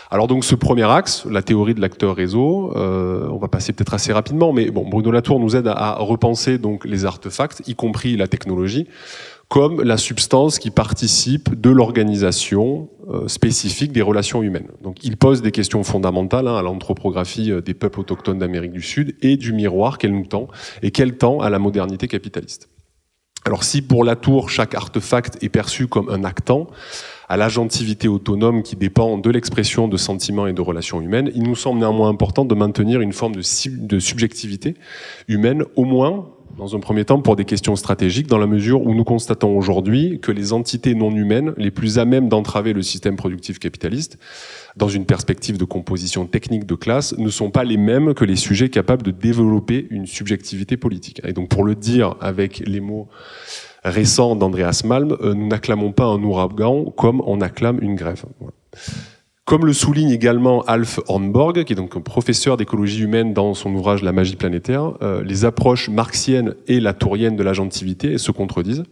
Alors donc ce premier axe, la théorie de l'acteur réseau, on va passer peut-être assez rapidement, mais bon, Bruno Latour nous aide à repenser donc les artefacts, y compris la technologie, comme la substance qui participe de l'organisation spécifique des relations humaines. Donc il pose des questions fondamentales à l'anthropographie des peuples autochtones d'Amérique du Sud et du miroir qu'elle nous tend et qu'elle tend à la modernité capitaliste. Alors si pour Latour chaque artefact est perçu comme un actant, à l'agentivité autonome qui dépend de l'expression de sentiments et de relations humaines, il nous semble néanmoins important de maintenir une forme de subjectivité humaine, au moins, dans un premier temps, pour des questions stratégiques, dans la mesure où nous constatons aujourd'hui que les entités non humaines, les plus à même d'entraver le système productif capitaliste, dans une perspective de composition technique de classe, ne sont pas les mêmes que les sujets capables de développer une subjectivité politique. Et donc, pour le dire avec les mots récent d'Andreas Malm, nous n'acclamons pas un ouragan comme on acclame une grève. Voilà. Comme le souligne également Alf Hornborg, qui est donc un professeur d'écologie humaine dans son ouvrage La magie planétaire, les approches marxiennes et latouriennes de l'agentivité se contredisent.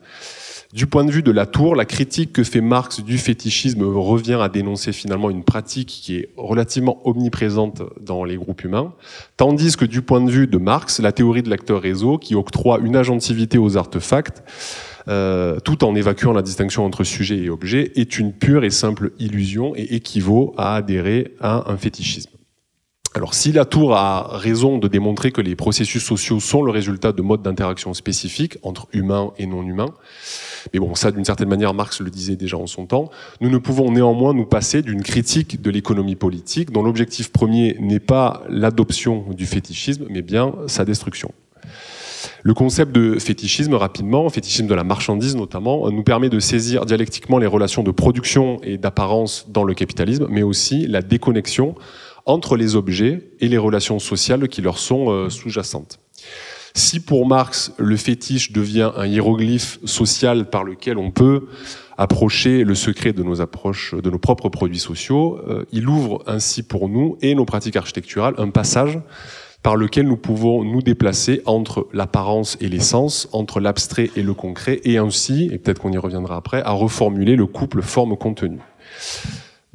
Du point de vue de Latour, la critique que fait Marx du fétichisme revient à dénoncer finalement une pratique qui est relativement omniprésente dans les groupes humains, tandis que du point de vue de Marx, la théorie de l'acteur réseau, qui octroie une agentivité aux artefacts, tout en évacuant la distinction entre sujet et objet, est une pure et simple illusion et équivaut à adhérer à un fétichisme. Alors si Latour a raison de démontrer que les processus sociaux sont le résultat de modes d'interaction spécifiques entre humains et non humains, mais bon, ça d'une certaine manière Marx le disait déjà en son temps, nous ne pouvons néanmoins nous passer d'une critique de l'économie politique dont l'objectif premier n'est pas l'adoption du fétichisme, mais bien sa destruction. Le concept de fétichisme, rapidement, fétichisme de la marchandise notamment, nous permet de saisir dialectiquement les relations de production et d'apparence dans le capitalisme, mais aussi la déconnexion entre les objets et les relations sociales qui leur sont sous-jacentes. Si pour Marx, le fétiche devient un hiéroglyphe social par lequel on peut approcher le secret de nos propres produits sociaux, il ouvre ainsi pour nous et nos pratiques architecturales un passage par lequel nous pouvons nous déplacer entre l'apparence et l'essence, entre l'abstrait et le concret, et ainsi, et peut-être qu'on y reviendra après, à reformuler le couple forme-contenu.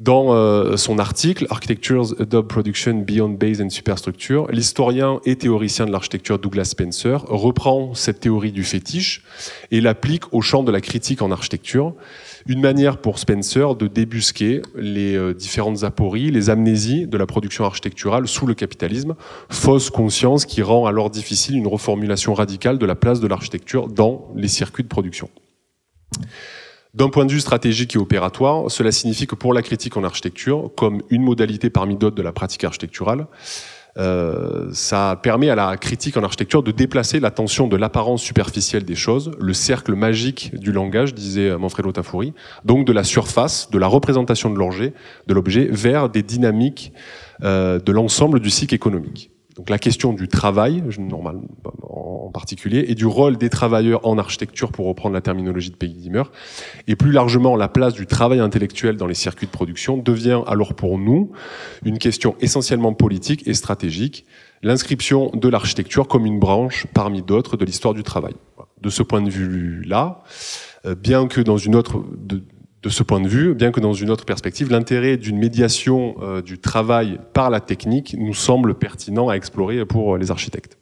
Dans son article « Architectures Adopt Production Beyond Base and Superstructure », l'historien et théoricien de l'architecture Douglas Spencer reprend cette théorie du fétiche et l'applique au champ de la critique en architecture, une manière pour Spencer de débusquer les différentes apories, les amnésies de la production architecturale sous le capitalisme, fausse conscience qui rend alors difficile une reformulation radicale de la place de l'architecture dans les circuits de production. D'un point de vue stratégique et opératoire, cela signifie que pour la critique en architecture, comme une modalité parmi d'autres de la pratique architecturale, ça permet à la critique en architecture de déplacer l'attention de l'apparence superficielle des choses, le cercle magique du langage, disait Manfredo Tafuri, donc de la surface, de la représentation de l'objet, vers des dynamiques de l'ensemble du cycle économique. Donc la question du travail, en particulier, et du rôle des travailleurs en architecture, pour reprendre la terminologie de Peggy Dimmer, et plus largement la place du travail intellectuel dans les circuits de production, devient alors pour nous une question essentiellement politique et stratégique, l'inscription de l'architecture comme une branche parmi d'autres de l'histoire du travail. De ce point de vue-là, bien que dans une autre perspective, l'intérêt d'une médiation du travail par la technique nous semble pertinent à explorer pour les architectes.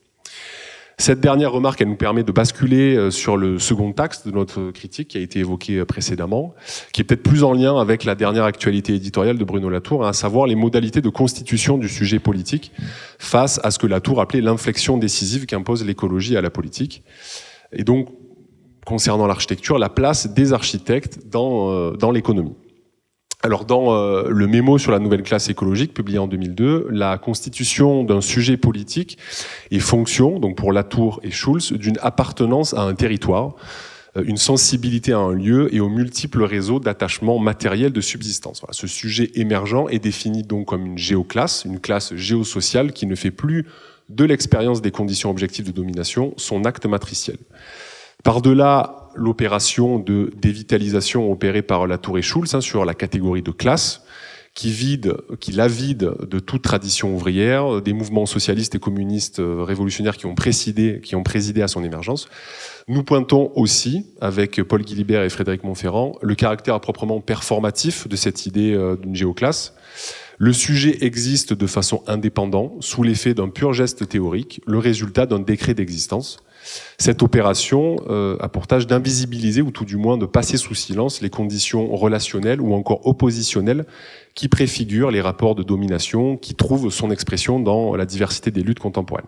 Cette dernière remarque, elle nous permet de basculer sur le second axe de notre critique qui a été évoqué précédemment, qui est peut-être plus en lien avec la dernière actualité éditoriale de Bruno Latour, à savoir les modalités de constitution du sujet politique face à ce que Latour appelait l'inflexion décisive qu'impose l'écologie à la politique. Et donc, concernant l'architecture, la place des architectes dans l'économie. Alors, dans le mémo sur la nouvelle classe écologique, publié en 2002, la constitution d'un sujet politique est fonction, donc pour Latour et Schulz, d'une appartenance à un territoire, une sensibilité à un lieu et aux multiples réseaux d'attachement matériel de subsistance. Voilà, ce sujet émergent est défini donc comme une géoclasse, une classe géosociale qui ne fait plus de l'expérience des conditions objectives de domination son acte matriciel. Par-delà l'opération de dévitalisation opérée par Latour et Schulz sur la catégorie de classe, qui la vide de toute tradition ouvrière, des mouvements socialistes et communistes révolutionnaires qui ont présidé à son émergence, nous pointons aussi, avec Paul Guilibert et Frédéric Montferrand, le caractère proprement performatif de cette idée d'une géoclasse. Le sujet existe de façon indépendante, sous l'effet d'un pur geste théorique, le résultat d'un décret d'existence. Cette opération a pour tâche d'invisibiliser, ou tout du moins de passer sous silence, les conditions relationnelles ou encore oppositionnelles qui préfigurent les rapports de domination, qui trouvent son expression dans la diversité des luttes contemporaines.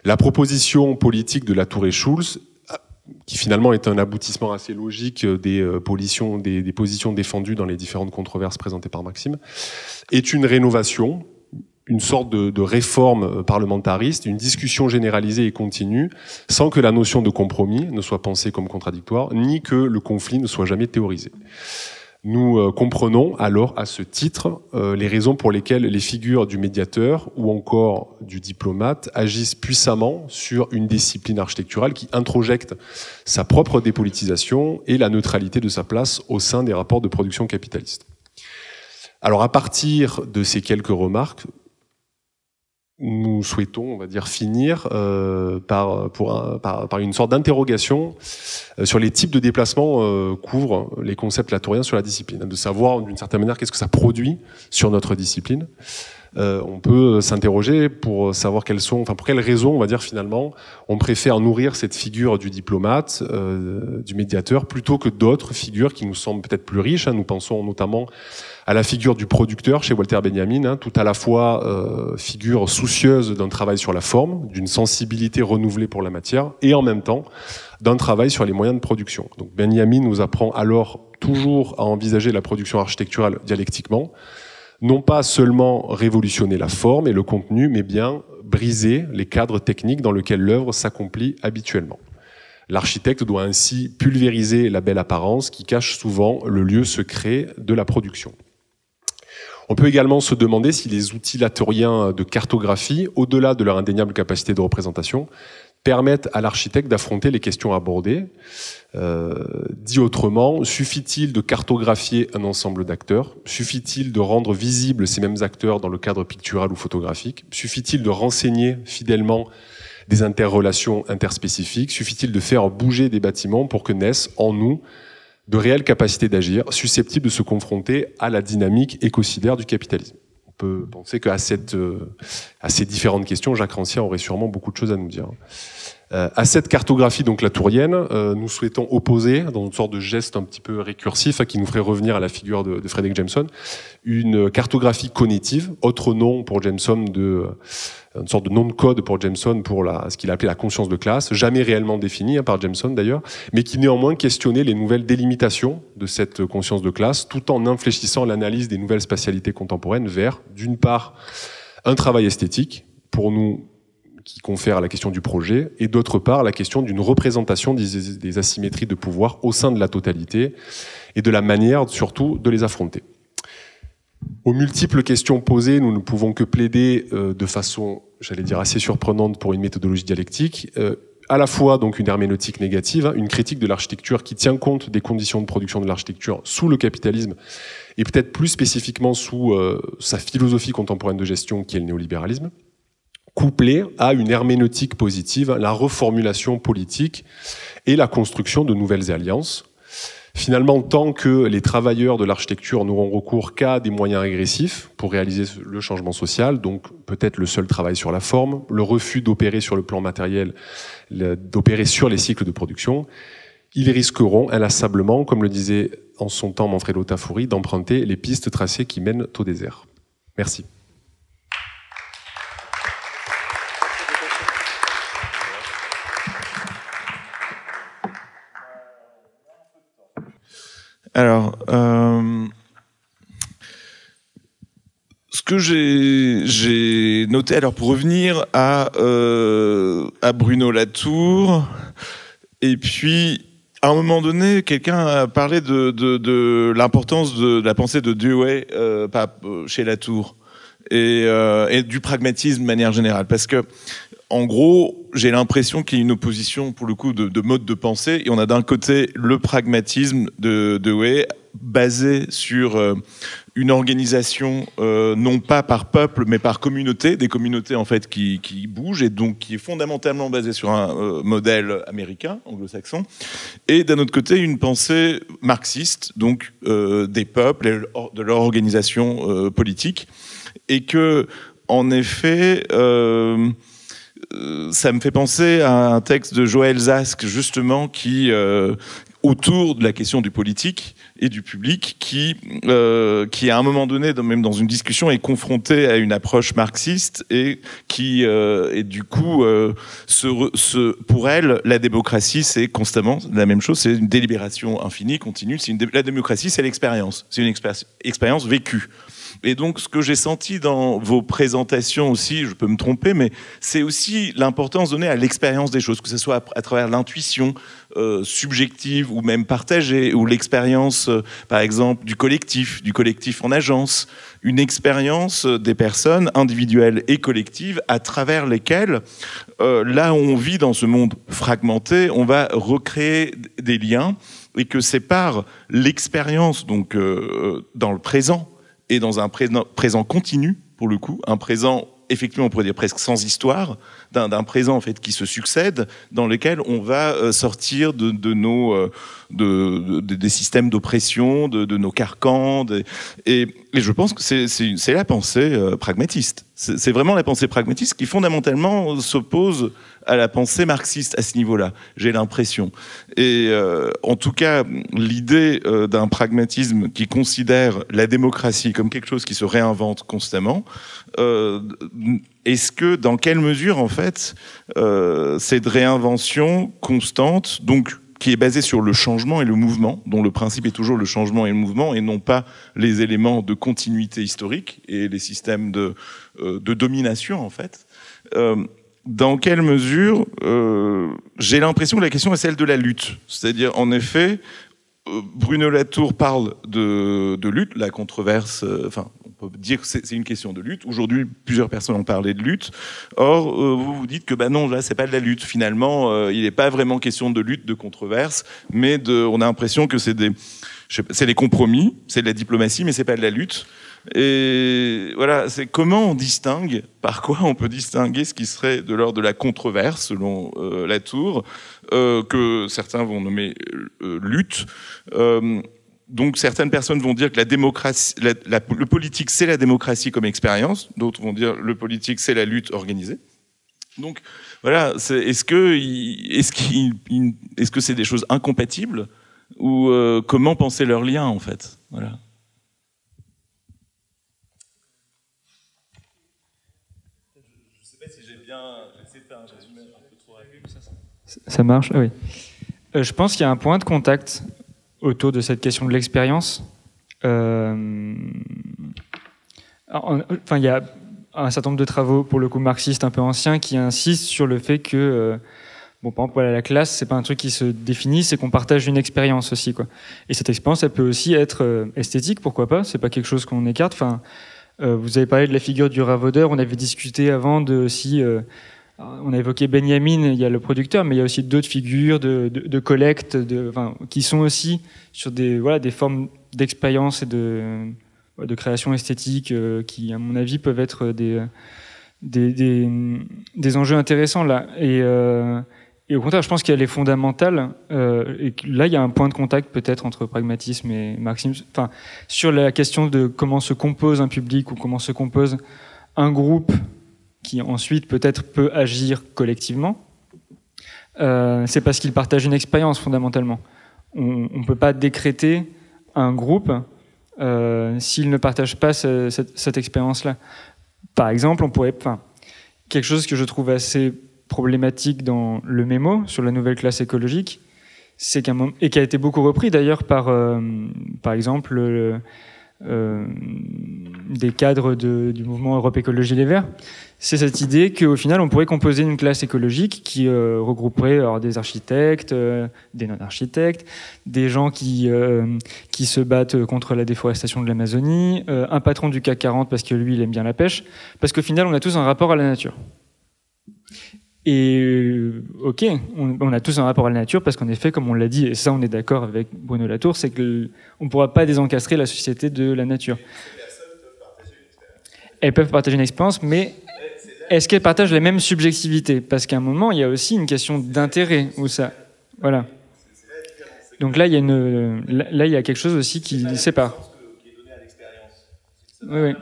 La proposition politique de Latour et Schulz, qui finalement est un aboutissement assez logique des positions défendues dans les différentes controverses présentées par Maxime, est une rénovation, une sorte de réforme parlementariste, une discussion généralisée et continue, sans que la notion de compromis ne soit pensée comme contradictoire, ni que le conflit ne soit jamais théorisé. Nous comprenons alors à ce titre les raisons pour lesquelles les figures du médiateur ou encore du diplomate agissent puissamment sur une discipline architecturale qui introjecte sa propre dépolitisation et la neutralité de sa place au sein des rapports de production capitalistes. Alors à partir de ces quelques remarques, nous souhaitons, on va dire, finir par une sorte d'interrogation sur les types de déplacements qu'ouvrent les concepts latouriens sur la discipline, de savoir d'une certaine manière qu'est-ce que ça produit sur notre discipline. On peut s'interroger pour savoir pour quelles raisons, on va dire finalement, on préfère nourrir cette figure du diplomate, du médiateur, plutôt que d'autres figures qui nous semblent peut-être plus riches. Nous pensons notamment à la figure du producteur chez Walter Benjamin, tout à la fois figure soucieuse d'un travail sur la forme, d'une sensibilité renouvelée pour la matière, et en même temps d'un travail sur les moyens de production. Donc Benjamin nous apprend alors toujours à envisager la production architecturale dialectiquement, non pas seulement révolutionner la forme et le contenu, mais bien briser les cadres techniques dans lesquels l'œuvre s'accomplit habituellement. L'architecte doit ainsi pulvériser la belle apparence qui cache souvent le lieu secret de la production. On peut également se demander si les outils latouriens de cartographie, au-delà de leur indéniable capacité de représentation, permettent à l'architecte d'affronter les questions abordées. Dit autrement, suffit-il de cartographier un ensemble d'acteurs? Suffit-il de rendre visibles ces mêmes acteurs dans le cadre pictural ou photographique? Suffit-il de renseigner fidèlement des interrelations interspécifiques? Suffit-il de faire bouger des bâtiments pour que naisse en nous de réelles capacités d'agir, susceptibles de se confronter à la dynamique écocidaire du capitalisme. On peut penser qu'à ces différentes questions, Jacques Rancière aurait sûrement beaucoup de choses à nous dire. À cette cartographie donc latourienne, nous souhaitons opposer, dans une sorte de geste un petit peu récursif qui nous ferait revenir à la figure de Frederick Jameson, une cartographie cognitive, autre nom pour Jameson, une sorte de nom de code pour Jameson pour ce qu'il a appelé la conscience de classe, jamais réellement définie par Jameson d'ailleurs, mais qui néanmoins questionnait les nouvelles délimitations de cette conscience de classe, tout en infléchissant l'analyse des nouvelles spatialités contemporaines vers, d'une part, un travail esthétique, pour nous, qui confère à la question du projet, et d'autre part la question d'une représentation des asymétries de pouvoir au sein de la totalité et de la manière surtout de les affronter. Aux multiples questions posées, nous ne pouvons que plaider de façon, j'allais dire, assez surprenante pour une méthodologie dialectique, à la fois donc une herméneutique négative, une critique de l'architecture qui tient compte des conditions de production de l'architecture sous le capitalisme et peut-être plus spécifiquement sous sa philosophie contemporaine de gestion qui est le néolibéralisme, couplée à une herméneutique positive, la reformulation politique et la construction de nouvelles alliances. Finalement, tant que les travailleurs de l'architecture n'auront recours qu'à des moyens régressifs pour réaliser le changement social, donc peut-être le seul travail sur la forme, le refus d'opérer sur le plan matériel, d'opérer sur les cycles de production, ils risqueront inlassablement, comme le disait en son temps Manfredo Tafuri, d'emprunter les pistes tracées qui mènent au désert. Merci.
Alors, ce que j'ai noté, alors pour revenir à Bruno Latour, et puis à un moment donné, quelqu'un a parlé de l'importance de la pensée de Dewey chez Latour et du pragmatisme de manière générale, parce que en gros, j'ai l'impression qu'il y a une opposition, pour le coup, de mode de pensée. Et on a d'un côté le pragmatisme de Dewey, basé sur une organisation, non pas par peuple, mais par communauté, des communautés en fait qui bougent, et donc qui est fondamentalement basée sur un modèle américain, anglo-saxon. Et d'un autre côté, une pensée marxiste, donc des peuples et de leur organisation politique. Et que, en effet... ça me fait penser à un texte de Joël Zask, justement, qui, autour de la question du politique et du public, qui à un moment donné, même dans une discussion, est confronté à une approche marxiste et qui, et du coup, pour elle, la démocratie, c'est constamment la même chose, c'est une délibération infinie, continue. La démocratie, c'est l'expérience, c'est une expérience vécue. Et donc, ce que j'ai senti dans vos présentations aussi, je peux me tromper, mais c'est aussi l'importance donnée à l'expérience des choses, que ce soit à travers l'intuition subjective ou même partagée, ou l'expérience, par exemple, du collectif en agence, une expérience des personnes individuelles et collectives à travers lesquelles, là où on vit dans ce monde fragmenté, on va recréer des liens, et que c'est par l'expérience, donc dans le présent, et dans un présent continu, pour le coup, un présent, effectivement, on pourrait dire presque sans histoire, d'un présent en fait qui se succède, dans lequel on va sortir de nos des systèmes d'oppression, de nos carcans, et je pense que c'est la pensée pragmatiste. C'est vraiment la pensée pragmatiste qui fondamentalement s'oppose à la pensée marxiste à ce niveau-là, j'ai l'impression. Et en tout cas, l'idée d'un pragmatisme qui considère la démocratie comme quelque chose qui se réinvente constamment, est-ce que, dans quelle mesure, en fait, cette réinvention constante, donc qui est basée sur le changement et le mouvement, dont le principe est toujours le changement et le mouvement, et non pas les éléments de continuité historique et les systèmes de domination, en fait, dans quelle mesure j'ai l'impression que la question est celle de la lutte. C'est-à-dire, en effet, Bruno Latour parle de lutte, la controverse, enfin, on peut dire que c'est une question de lutte. Aujourd'hui, plusieurs personnes ont parlé de lutte. Or, vous vous dites que non, là, c'est pas de la lutte. Finalement, il n'est pas vraiment question de lutte, de controverse, mais on a l'impression que c'est des compromis, c'est de la diplomatie, mais c'est pas de la lutte. Et voilà, c'est comment on distingue, par quoi on peut distinguer ce qui serait de l'ordre de la controverse, selon Latour, que certains vont nommer lutte. Donc certaines personnes vont dire que la démocratie, le politique c'est la démocratie comme expérience, d'autres vont dire le politique c'est la lutte organisée. Donc voilà, est-ce que c'est des choses incompatibles ou comment penser leur lien en fait, voilà. Je sais pas si j'ai essayé de faire un résumé un peu trop rapide.
Ça marche, oui. Je pense qu'il y a un point de contact autour de cette question de l'expérience. Enfin, il y a un certain nombre de travaux, pour le coup marxistes un peu anciens, qui insistent sur le fait que, bon, par exemple, la classe, c'est pas un truc qui se définit, c'est qu'on partage une expérience aussi, quoi. Et cette expérience, elle peut aussi être esthétique, pourquoi pas. C'est pas quelque chose qu'on écarte. Enfin, vous avez parlé de la figure du ravaudeur. On avait discuté avant de si on a évoqué Benjamin, il y a le producteur, mais il y a aussi d'autres figures de collecte, enfin, qui sont aussi sur des formes d'expérience et de création esthétique qui, à mon avis, peuvent être des enjeux intéressants là. Et au contraire, je pense qu'elle est fondamentale. Et là, il y a un point de contact peut-être entre pragmatisme et marxisme. Enfin, sur la question de comment se compose un public ou comment se compose un groupe qui ensuite peut-être peut agir collectivement. C'est parce qu'ils partagent une expérience fondamentalement. On ne peut pas décréter un groupe s'ils ne partagent pas cette expérience-là. Par exemple, on pourrait, quelque chose que je trouve assez problématique dans le mémo sur la nouvelle classe écologique, c'est et qui a été beaucoup repris d'ailleurs par exemple des cadres du mouvement Europe Écologie Les Verts, c'est cette idée qu'au final on pourrait composer une classe écologique qui regrouperait des architectes, des non-architectes, des gens qui se battent contre la déforestation de l'Amazonie, un patron du CAC 40 parce que lui il aime bien la pêche, parce qu'au final on a tous un rapport à la nature. Et ok, on a tous un rapport à la nature parce qu'en effet, comme on l'a dit, et ça on est d'accord avec Bruno Latour, c'est qu'on ne pourra pas désencastrer la société de la nature. Elles peuvent partager une expérience, mais est-ce qu'elles partagent la même subjectivité? Parce qu'à un moment, il y a aussi une question d'intérêt où ça, voilà. Donc là, il y a quelque chose aussi qui les sépare. Oui.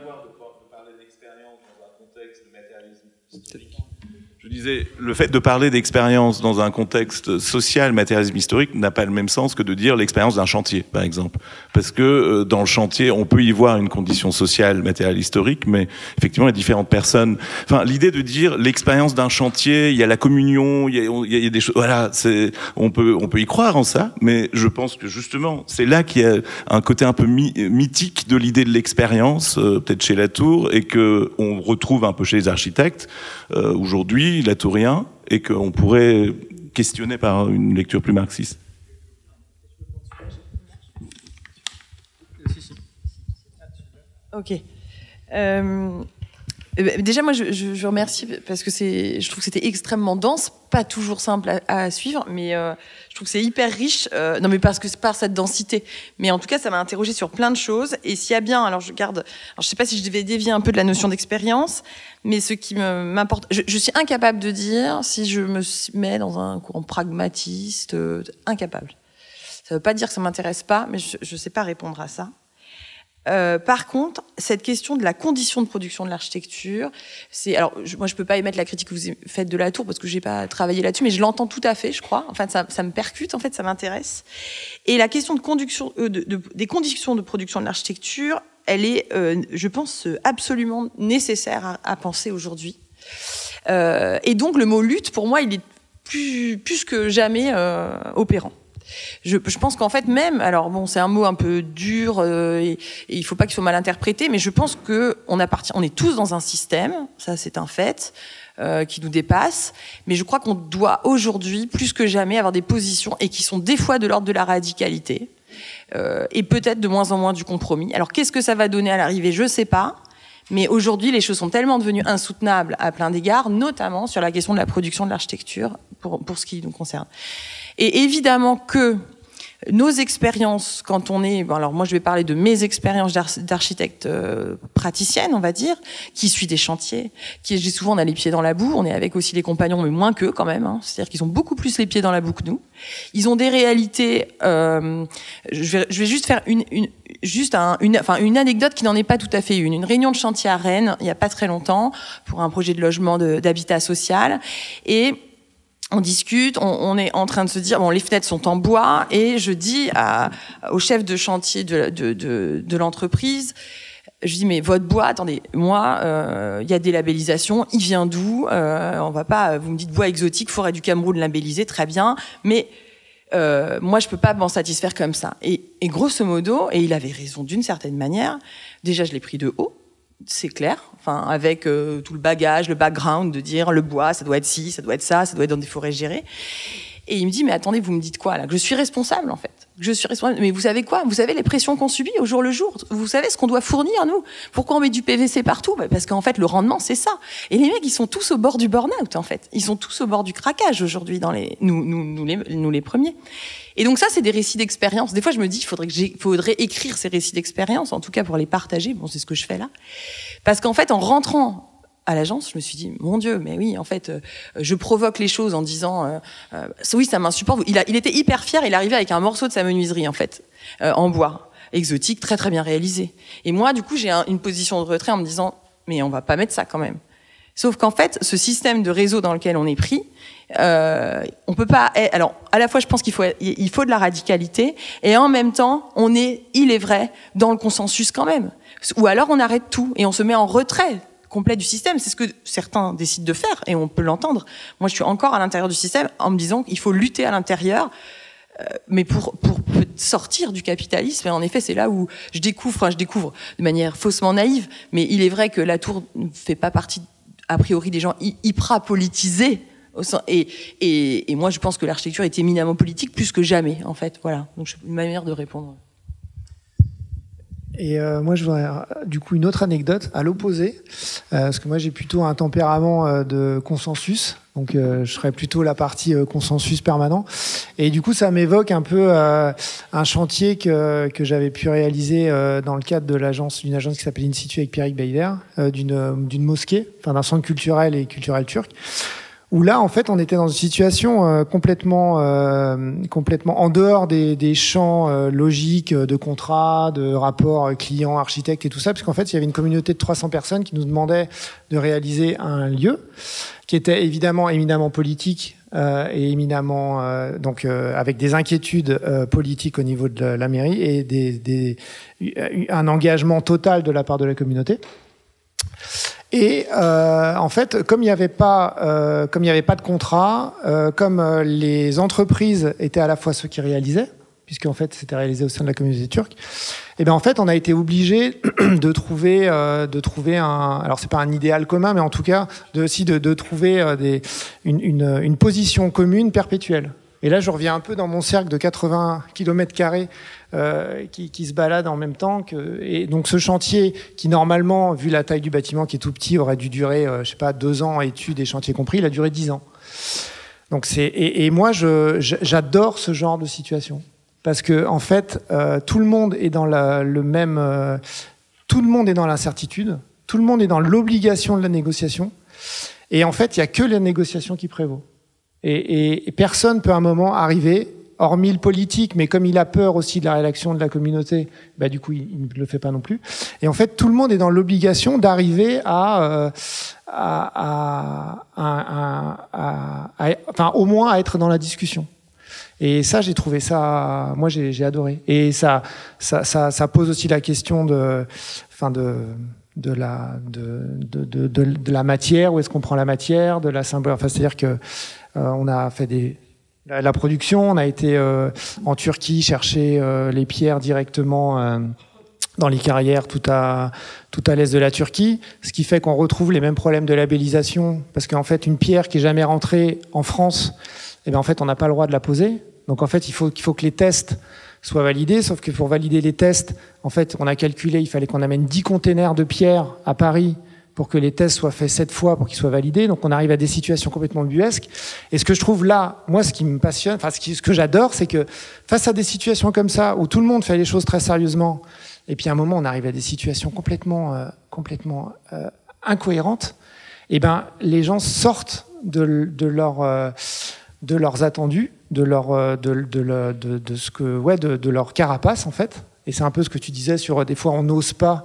Je disais, le fait de parler d'expérience dans un contexte social, matérialisme historique, n'a pas le même sens que de dire l'expérience d'un chantier, par exemple. Parce que dans le chantier, on peut y voir une condition sociale, matérielle, historique, mais effectivement, il y a différentes personnes. Enfin, l'idée de dire l'expérience d'un chantier, il y a la communion, il y a des choses. Voilà, on peut y croire en ça, mais je pense que justement, c'est là qu'il y a un côté un peu mythique de l'idée de l'expérience, peut-être chez Latour, et que on retrouve un peu chez les architectes aujourd'hui. Latourien, et qu'on pourrait questionner par une lecture plus marxiste.
Ok. Déjà, moi, je remercie parce que je trouve que c'était extrêmement dense, pas toujours simple à suivre, mais je trouve que c'est hyper riche. Non, mais parce que c'est par cette densité. Mais en tout cas, ça m'a interrogé sur plein de choses. Et s'il y a bien, alors je sais pas si je devais dévier un peu de la notion d'expérience, mais ce qui m'importe, je suis incapable de dire si je me mets dans un courant pragmatiste, incapable. Ça veut pas dire que ça m'intéresse pas, mais je sais pas répondre à ça. Par contre, cette question de la condition de production de l'architecture, alors moi je peux pas émettre la critique que vous faites de Latour parce que j'ai pas travaillé là-dessus, mais je l'entends tout à fait, je crois. Enfin, ça me percute, en fait, ça m'intéresse. Et la question de conduction, des conditions de production de l'architecture, elle est, je pense, absolument nécessaire à penser aujourd'hui. Et donc le mot lutte, pour moi, il est plus que jamais opérant. Je pense qu'en fait même, alors bon, c'est un mot un peu dur et il faut pas qu'il soit mal interprété, mais je pense que on est tous dans un système, ça c'est un fait, qui nous dépasse, mais je crois qu'on doit aujourd'hui plus que jamais avoir des positions et qui sont des fois de l'ordre de la radicalité et peut-être de moins en moins du compromis. Alors qu'est-ce que ça va donner à l'arrivée, je sais pas. Mais aujourd'hui, les choses sont tellement devenues insoutenables à plein d'égards, notamment sur la question de la production de l'architecture, pour ce qui nous concerne. Et évidemment que nos expériences, quand on est... Bon, alors moi, je vais parler de mes expériences d'architecte praticienne, on va dire, qui suit des chantiers, qui, je dis souvent, on a les pieds dans la boue, on est avec aussi les compagnons, mais moins qu'eux quand même, hein. C'est-à-dire qu'ils ont beaucoup plus les pieds dans la boue que nous. Ils ont des réalités... je vais juste faire une anecdote qui n'en est pas tout à fait une. Une réunion de chantier à Rennes, il n'y a pas très longtemps, pour un projet de logement d'habitat social, et... on discute, on est en train de se dire, bon, les fenêtres sont en bois, et je dis au chef de chantier de l'entreprise, je dis, mais votre bois, attendez, moi, y a des labellisations, il vient d'où? On va pas, vous me dites bois exotique, forêt du Cameroun labellisé, très bien, mais moi, je peux pas m'en satisfaire comme ça. Et grosso modo, et il avait raison d'une certaine manière, déjà, je l'ai pris de haut, c'est clair, enfin avec tout le bagage, le background de dire le bois, ça doit être ci, ça doit être ça, ça doit être dans des forêts gérées. Et il me dit, mais attendez, vous me dites quoi là? Que je suis responsable en fait. Que je suis responsable. Mais vous savez quoi? Vous savez les pressions qu'on subit au jour le jour. Vous savez ce qu'on doit fournir nous? Pourquoi on met du PVC partout? Parce qu'en fait le rendement c'est ça. Et les mecs ils sont tous au bord du burn-out en fait. Ils sont tous au bord du craquage aujourd'hui dans nous les premiers. Et donc ça c'est des récits d'expérience. Des fois je me dis il faudrait écrire ces récits d'expérience, en tout cas pour les partager. Bon c'est ce que je fais là. Parce qu'en fait en rentrant à l'agence, je me suis dit, mon Dieu, mais oui, en fait, je provoque les choses en disant, oui, ça m'insupporte. Il était hyper fier, il arrivait avec un morceau de sa menuiserie, en fait, en bois, exotique, très très bien réalisé. Et moi, du coup, j'ai une position de retrait en me disant, mais on va pas mettre ça quand même. Sauf qu'en fait, ce système de réseau dans lequel on est pris, on peut pas. Alors, à la fois, je pense qu'il faut de la radicalité, et en même temps, il est vrai, dans le consensus quand même. Ou alors, on arrête tout et on se met en retrait complet du système. C'est ce que certains décident de faire et on peut l'entendre. Moi, je suis encore à l'intérieur du système en me disant qu'il faut lutter à l'intérieur, mais pour sortir du capitalisme. Et en effet, c'est là où je découvre de manière faussement naïve, mais il est vrai que la tour ne fait pas partie, a priori, des gens hyper politisés. Et moi, je pense que l'architecture est éminemment politique plus que jamais, en fait. Voilà. Donc, une manière de répondre.
Et moi, je voudrais du coup une autre anecdote à l'opposé, parce que moi j'ai plutôt un tempérament de consensus, donc je serais plutôt la partie consensus permanent. Et du coup, ça m'évoque un peu un chantier que j'avais pu réaliser dans le cadre d'une agence qui s'appelle In Situ avec Pierrick Beyder, d'une mosquée, enfin d'un centre culturel et culturel turc. Où là, en fait, on était dans une situation complètement en dehors des champs logiques de contrats, de rapports clients-architectes et tout ça, parce qu'en fait, il y avait une communauté de 300 personnes qui nous demandaient de réaliser un lieu qui était éminemment politique et éminemment avec des inquiétudes politiques au niveau de la mairie et un engagement total de la part de la communauté. Et en fait, comme il n'y avait pas de contrat, comme les entreprises étaient à la fois ceux qui réalisaient, puisqu'en fait c'était réalisé au sein de la communauté turque, et bien en fait on a été obligé de trouver alors c'est pas un idéal commun, mais en tout cas de trouver une position commune perpétuelle. Et là je reviens un peu dans mon cercle de 80 km² qui se balade en même temps et donc ce chantier qui normalement, vu la taille du bâtiment qui est tout petit, aurait dû durer 2 ans études et chantiers compris, il a duré 10 ans. Donc et moi j'adore ce genre de situation parce que en fait tout le monde est dans tout le monde est dans l'incertitude, tout le monde est dans l'obligation de la négociation et en fait il y a que la négociation qui prévaut et personne peut à un moment arriver, hormis le politique, mais comme il a peur aussi de la réaction de la communauté, bah du coup il ne le fait pas non plus. Et en fait tout le monde est dans l'obligation d'arriver au moins à être dans la discussion. Et ça j'ai trouvé ça, moi j'ai adoré. Et ça pose aussi la question de la matière, où est-ce qu'on prend la matière, de la symbole. Enfin c'est-à-dire que on a fait la production, on a été en Turquie chercher les pierres directement dans les carrières tout à l'est de la Turquie, ce qui fait qu'on retrouve les mêmes problèmes de labellisation, parce qu'en fait une pierre qui est jamais rentrée en France, eh bien en fait on n'a pas le droit de la poser. Donc en fait il faut que les tests soient validés, sauf que pour valider les tests, en fait on a calculé, il fallait qu'on amène 10 containers de pierres à Paris pour que les tests soient faits 7 fois pour qu'ils soient validés. Donc on arrive à des situations complètement buesques. Et ce que je trouve là, moi, ce qui me passionne, enfin ce que j'adore, c'est que face à des situations comme ça, où tout le monde fait les choses très sérieusement, et puis à un moment on arrive à des situations complètement incohérentes, et ben les gens sortent de leurs attendus, de leur carapace en fait. Et c'est un peu ce que tu disais sur des fois on n'ose pas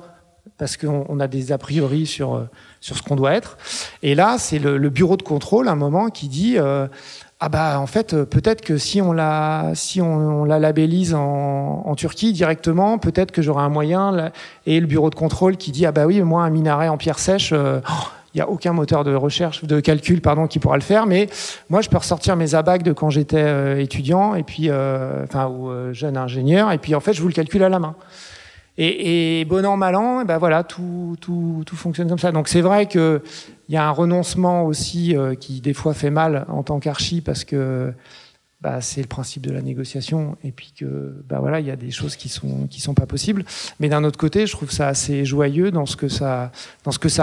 parce qu'on a des a priori sur ce qu'on doit être. Et là, c'est le bureau de contrôle, à un moment, qui dit ah bah en fait peut-être que si on la labellise en Turquie directement, peut-être que j'aurai un moyen. Et le bureau de contrôle qui dit ah bah oui, moi un minaret en pierre sèche. Il n'y a aucun moteur de calcul qui pourra le faire, mais moi je peux ressortir mes abacs de quand j'étais étudiant et puis ou jeune ingénieur, et puis en fait je vous le calcule à la main. Et bon an mal an, ben voilà, tout fonctionne comme ça. Donc c'est vrai que il y a un renoncement aussi qui des fois fait mal en tant qu'archi, parce que c'est le principe de la négociation, et puis que voilà, il y a des choses qui sont pas possibles. Mais d'un autre côté, je trouve ça assez joyeux dans ce que ça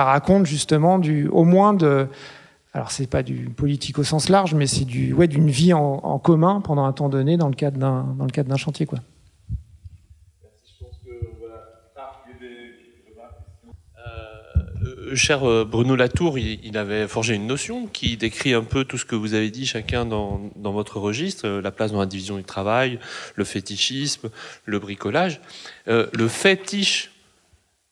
raconte justement au moins de. Alors c'est pas du politique au sens large, mais c'est d'une vie en commun pendant un temps donné dans le cadre d'un chantier, quoi.
Cher Bruno Latour, il avait forgé une notion qui décrit un peu tout ce que vous avez dit chacun dans votre registre, la place dans la division du travail, le fétichisme, le bricolage. Le fétiche,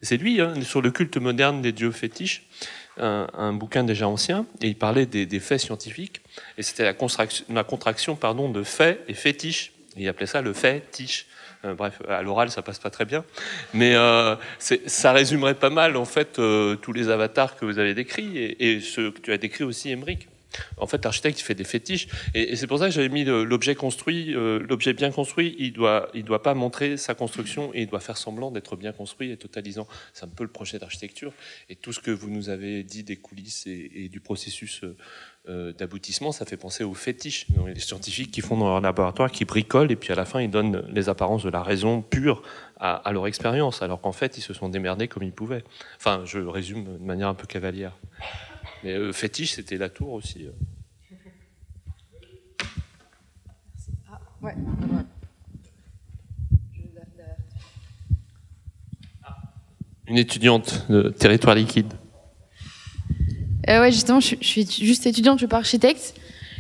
c'est lui, sur le culte moderne des dieux fétiches, un bouquin déjà ancien, et il parlait des faits scientifiques, et c'était la contraction de fait et fétiche. Il appelait ça le fétiche. Bref, à l'oral, ça passe pas très bien, mais ça résumerait pas mal en fait tous les avatars que vous avez décrits et ceux que tu as décrits aussi, Aymeric. En fait, l'architecte il fait des fétiches, et c'est pour ça que j'avais mis l'objet construit, l'objet bien construit. Il doit pas montrer sa construction, et il doit faire semblant d'être bien construit et totalisant. C'est un peu le projet d'architecture, et tout ce que vous nous avez dit des coulisses et du processus d'aboutissement, ça fait penser aux fétiches. Donc, les scientifiques qui font dans leur laboratoire, qui bricolent, et puis à la fin ils donnent les apparences de la raison pure à leur expérience, alors qu'en fait ils se sont démerdés comme ils pouvaient. Enfin, je résume de manière un peu cavalière. Mais fétiche, c'était Latour aussi.
Ouais.
Une étudiante de Territoire Liquide.
Ouais, justement, je suis juste étudiante, je suis pas architecte,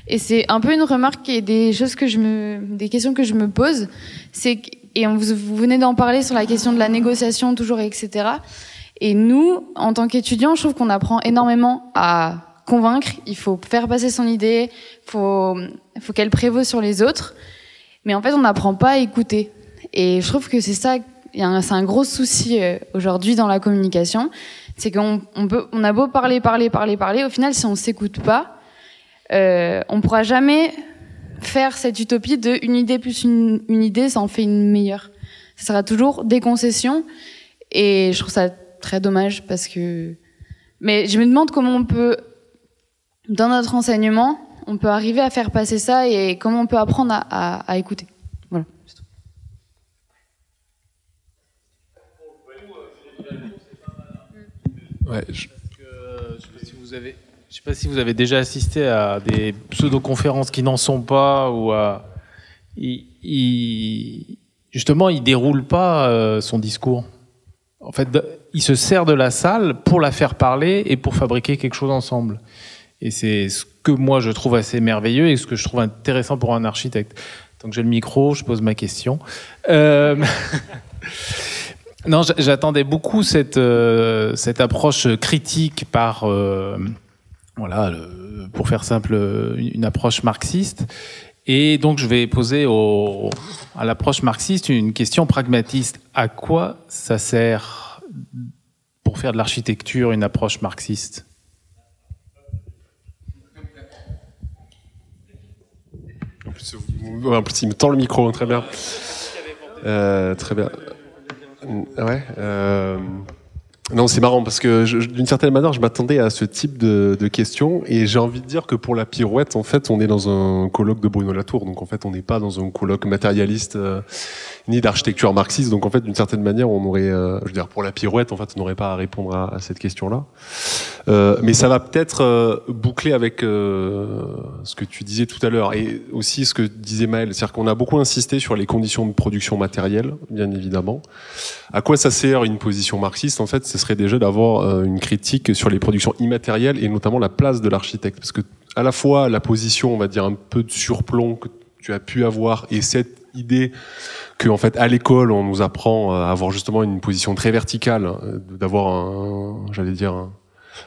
et c'est un peu une remarque et des questions que je me pose. Vous venez d'en parler sur la question de la négociation, toujours, etc. Et nous, en tant qu'étudiants, je trouve qu'on apprend énormément à convaincre. Il faut faire passer son idée, faut qu'elle prévaut sur les autres. Mais en fait, on n'apprend pas à écouter. Et je trouve que c'est ça, c'est un gros souci aujourd'hui dans la communication. C'est qu'on a beau parler. Au final, si on s'écoute pas, on pourra jamais faire cette utopie de une idée plus une idée, ça en fait une meilleure. Ça sera toujours des concessions. Et je trouve ça très dommage mais je me demande comment on peut, dans notre enseignement, on peut arriver à faire passer ça, et comment on peut apprendre à écouter. Voilà.
Ouais, je sais pas si vous avez déjà assisté à des pseudo-conférences qui n'en sont pas, ou justement, il déroule pas son discours. En fait, il se sert de la salle pour la faire parler et pour fabriquer quelque chose ensemble. Et c'est ce que moi je trouve assez merveilleux et ce que je trouve intéressant pour un architecte. Donc j'ai le micro, je pose ma question. Non, j'attendais beaucoup cette approche critique pour faire simple, une approche marxiste. Et donc je vais poser à l'approche marxiste une question pragmatiste. À quoi ça sert pour faire de l'architecture une approche marxiste ?
En plus, il me tend le micro, très bien. Très bien. Ouais. Non, c'est marrant parce que d'une certaine manière, je m'attendais à ce type de questions et j'ai envie de dire que pour la pirouette, en fait, on est dans un colloque de Bruno Latour, donc en fait, on n'est pas dans un colloque matérialiste ni d'architecture marxiste, donc en fait, d'une certaine manière, on aurait, je veux dire, pour la pirouette, en fait, on n'aurait pas à répondre à cette question-là. Mais ça va peut-être boucler avec ce que tu disais tout à l'heure et aussi ce que disait Maël, c'est-à-dire qu'on a beaucoup insisté sur les conditions de production matérielle, bien évidemment. À quoi ça sert une position marxiste? En fait, ce serait déjà d'avoir une critique sur les productions immatérielles et notamment la place de l'architecte, parce que à la fois la position, on va dire un peu de surplomb que tu as pu avoir et cette idée que en fait à l'école on nous apprend à avoir justement une position très verticale, d'avoir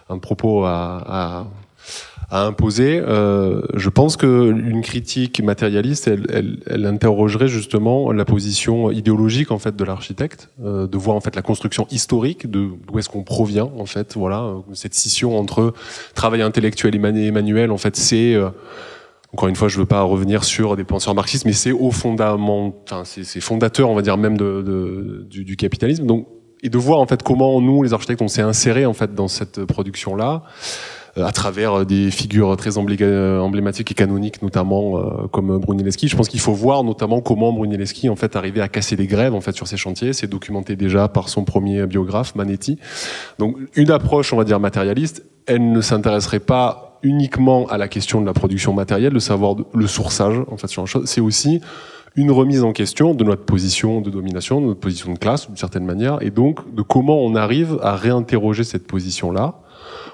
un propos à imposer. Je pense que une critique matérialiste, elle interrogerait justement la position idéologique en fait de l'architecte, de voir en fait la construction historique d'où est-ce qu'on provient en fait. Voilà, cette scission entre travail intellectuel et manuel. En fait, c'est encore une fois, je veux pas revenir sur des penseurs marxistes, mais c'est au fondament, enfin c'est fondateur, on va dire même du capitalisme. Donc, et de voir en fait comment nous, les architectes, on s'est insérés en fait dans cette production-là, à travers des figures très emblématiques et canoniques, notamment comme Brunelleschi. Je pense qu'il faut voir notamment comment Brunelleschi en fait arrivait à casser les grèves en fait sur ces chantiers. C'est documenté déjà par son premier biographe Manetti. Donc une approche, on va dire matérialiste, elle ne s'intéresserait pas uniquement à la question de la production matérielle, de savoir le sourçage en fait sur la chose. C'est aussi une remise en question de notre position de domination, de notre position de classe d'une certaine manière, et donc de comment on arrive à réinterroger cette position-là.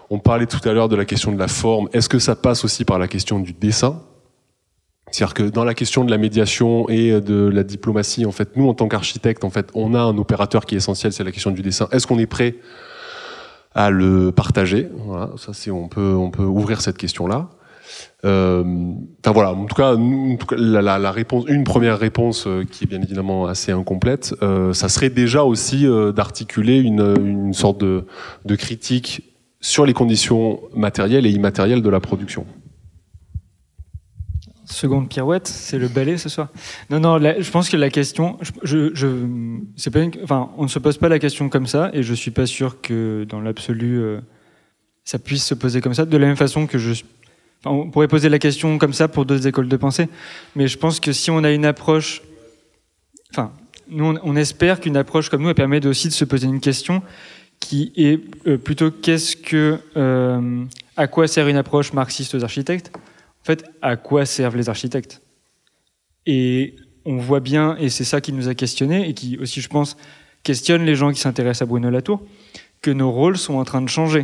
On parlait tout à l'heure de la question de la forme. Est-ce que ça passe aussi par la question du dessin? C'est-à-dire que dans la question de la médiation et de la diplomatie, en fait, nous, en tant qu'architectes, en fait, on a un opérateur qui est essentiel, c'est la question du dessin. Est-ce qu'on est prêt à le partager? Voilà, ça c'est, on peut ouvrir cette question-là. Enfin voilà, en tout cas, la réponse, une première réponse qui est bien évidemment assez incomplète, ça serait déjà aussi d'articuler une sorte de critique sur les conditions matérielles et immatérielles de la production.
Seconde pirouette, c'est le balai ce soir. Non, je pense que la question, c'est pas enfin, on ne se pose pas la question comme ça, et je suis pas sûr que dans l'absolu, ça puisse se poser comme ça. De la même façon que on pourrait poser la question comme ça pour d'autres écoles de pensée, mais je pense que si on a une approche, enfin, nous on espère qu'une approche comme nous elle permet aussi de se poser une question qui est plutôt à quoi sert une approche marxiste aux architectes? En fait, à quoi servent les architectes? Et on voit bien, et c'est ça qui nous a questionnés, et qui aussi, je pense, questionne les gens qui s'intéressent à Bruno Latour, que nos rôles sont en train de changer,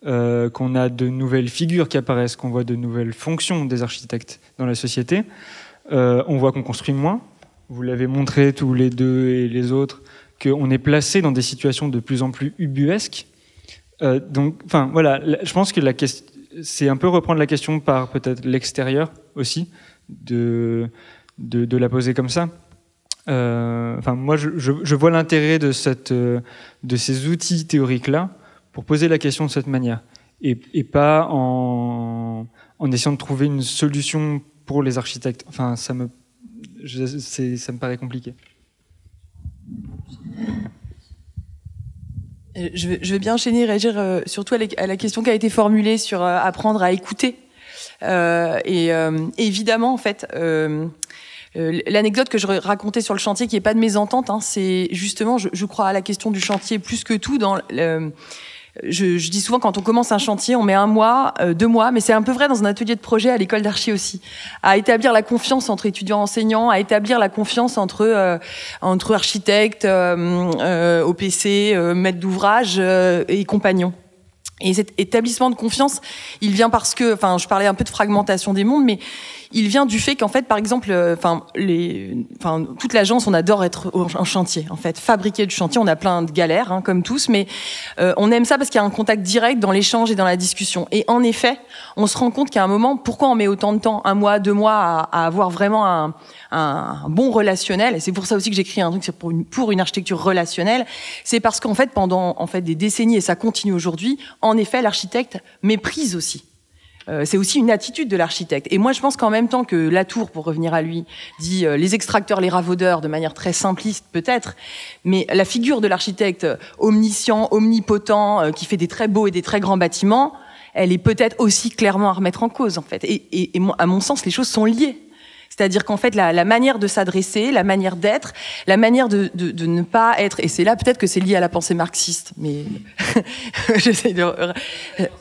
qu'on a de nouvelles figures qui apparaissent, qu'on voit de nouvelles fonctions des architectes dans la société. On voit qu'on construit moins. Vous l'avez montré tous les deux et les autres, qu'on est placé dans des situations de plus en plus ubuesques. Donc, enfin, voilà, je pense que la question, c'est un peu reprendre la question par peut-être l'extérieur aussi, de la poser comme ça. Enfin, moi, je vois l'intérêt de ces outils théoriques-là pour poser la question de cette manière, et pas en essayant de trouver une solution pour les architectes. Enfin, ça me paraît compliqué.
Je vais bien enchaîner et réagir surtout à la question qui a été formulée sur apprendre à écouter. Évidemment, en fait, l'anecdote que je racontais sur le chantier, qui est pas de mésentente, hein, c'est justement, je crois à la question du chantier plus que tout. Je dis souvent, quand on commence un chantier, on met 1 mois, 2 mois, mais c'est un peu vrai dans un atelier de projet à l'école d'archi aussi, à établir la confiance entre étudiants enseignants, à établir la confiance entre architectes, OPC, maîtres d'ouvrage et compagnons. Et cet établissement de confiance, il vient parce que, enfin, je parlais un peu de fragmentation des mondes, mais il vient du fait qu'en fait, par exemple, toute l'agence, on adore être en chantier, en fait, fabriquer du chantier. On a plein de galères, hein, comme tous, mais on aime ça parce qu'il y a un contact direct dans l'échange et dans la discussion. Et en effet, on se rend compte qu'à un moment, pourquoi on met autant de temps, 1 mois, 2 mois, à avoir vraiment un bon relationnel. Et c'est pour ça aussi que j'écris un truc pour une architecture relationnelle. C'est parce qu'en fait, pendant des décennies, et ça continue aujourd'hui, en effet, l'architecte méprise aussi. C'est aussi une attitude de l'architecte. Et moi, je pense qu'en même temps que Latour, pour revenir à lui, dit les extracteurs, les ravaudeurs, de manière très simpliste peut-être, mais la figure de l'architecte omniscient, omnipotent, qui fait des très beaux et des très grands bâtiments, elle est peut-être aussi clairement à remettre en cause, en fait. Et à mon sens, les choses sont liées. C'est-à-dire qu'en fait, la manière de s'adresser, la manière d'être, la manière de ne pas être, et c'est là peut-être que c'est lié à la pensée marxiste, mais j'essaie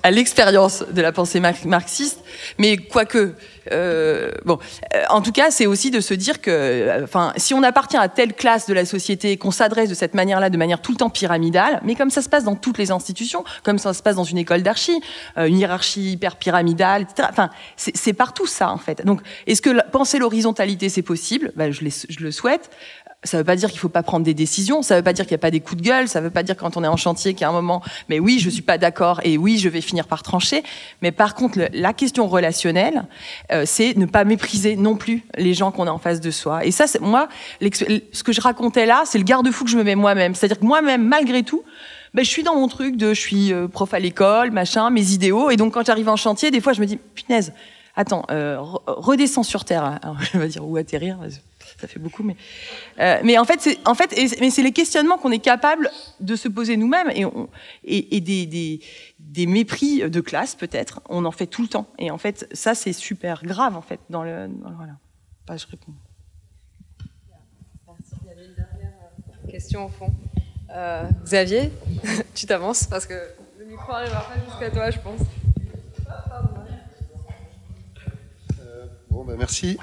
à l'expérience de la pensée marxiste, mais quoique, en tout cas, c'est aussi de se dire que, si on appartient à telle classe de la société, qu'on s'adresse de cette manière-là, de manière tout le temps pyramidale, mais comme ça se passe dans toutes les institutions, comme ça se passe dans une école d'archi, une hiérarchie hyper pyramidale, etc. Enfin, c'est partout ça, en fait. Donc, est-ce que penser l'horizontalité, c'est possible? Je le souhaite. Ça veut pas dire qu'il faut pas prendre des décisions, ça veut pas dire qu'il y a pas des coups de gueule, ça veut pas dire quand on est en chantier qu'il y a un moment, mais oui, je suis pas d'accord et oui, je vais finir par trancher. Mais par contre, la question relationnelle, c'est ne pas mépriser non plus les gens qu'on a en face de soi. Et ça, moi, ce que je racontais là, c'est le garde-fou que je me mets moi-même. C'est-à-dire que moi-même, malgré tout, je suis dans mon truc je suis prof à l'école, machin, mes idéaux. Et donc, quand j'arrive en chantier, des fois, je me dis, punaise, attends, redescends sur terre. Alors, je vais dire, ou atterrir, ça fait beaucoup, mais en fait, c'est les questionnements qu'on est capable de se poser nous-mêmes et des mépris de classe, peut-être, on en fait tout le temps. Et en fait, ça, c'est super grave, en fait, voilà. Je réponds.
Merci. Il y avait une dernière question au fond. Xavier, tu t'avances parce que le micro n'arrivera pas jusqu'à toi, je pense.
Bon, merci.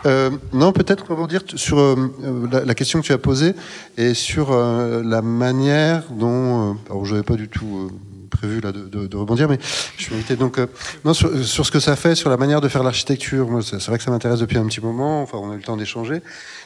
Non, peut-être rebondir sur la question que tu as posée et sur la manière dont... alors, je n'avais pas du tout prévu là, de rebondir, mais je m'invitais donc... non, sur ce que ça fait, sur la manière de faire l'architecture. Moi, c'est vrai que ça m'intéresse depuis un petit moment. Enfin, on a eu le temps d'échanger.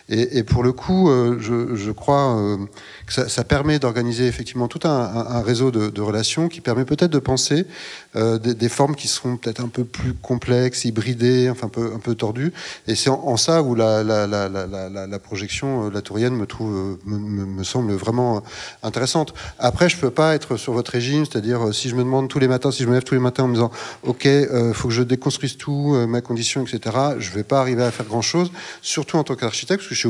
Et pour le coup, je crois que ça permet d'organiser effectivement tout un réseau de relations qui permet peut-être de penser des formes qui seront peut-être un peu plus complexes, hybridées, enfin un peu tordues. Et c'est en ça où la projection latourienne me semble vraiment intéressante. Après, je peux pas être sur votre régime, c'est-à-dire si je me demande tous les matins, si je me lève tous les matins en me disant ok, faut que je déconstruise tout, ma condition, etc. Je vais pas arriver à faire grand-chose, surtout en tant qu'architecte, parce que je suis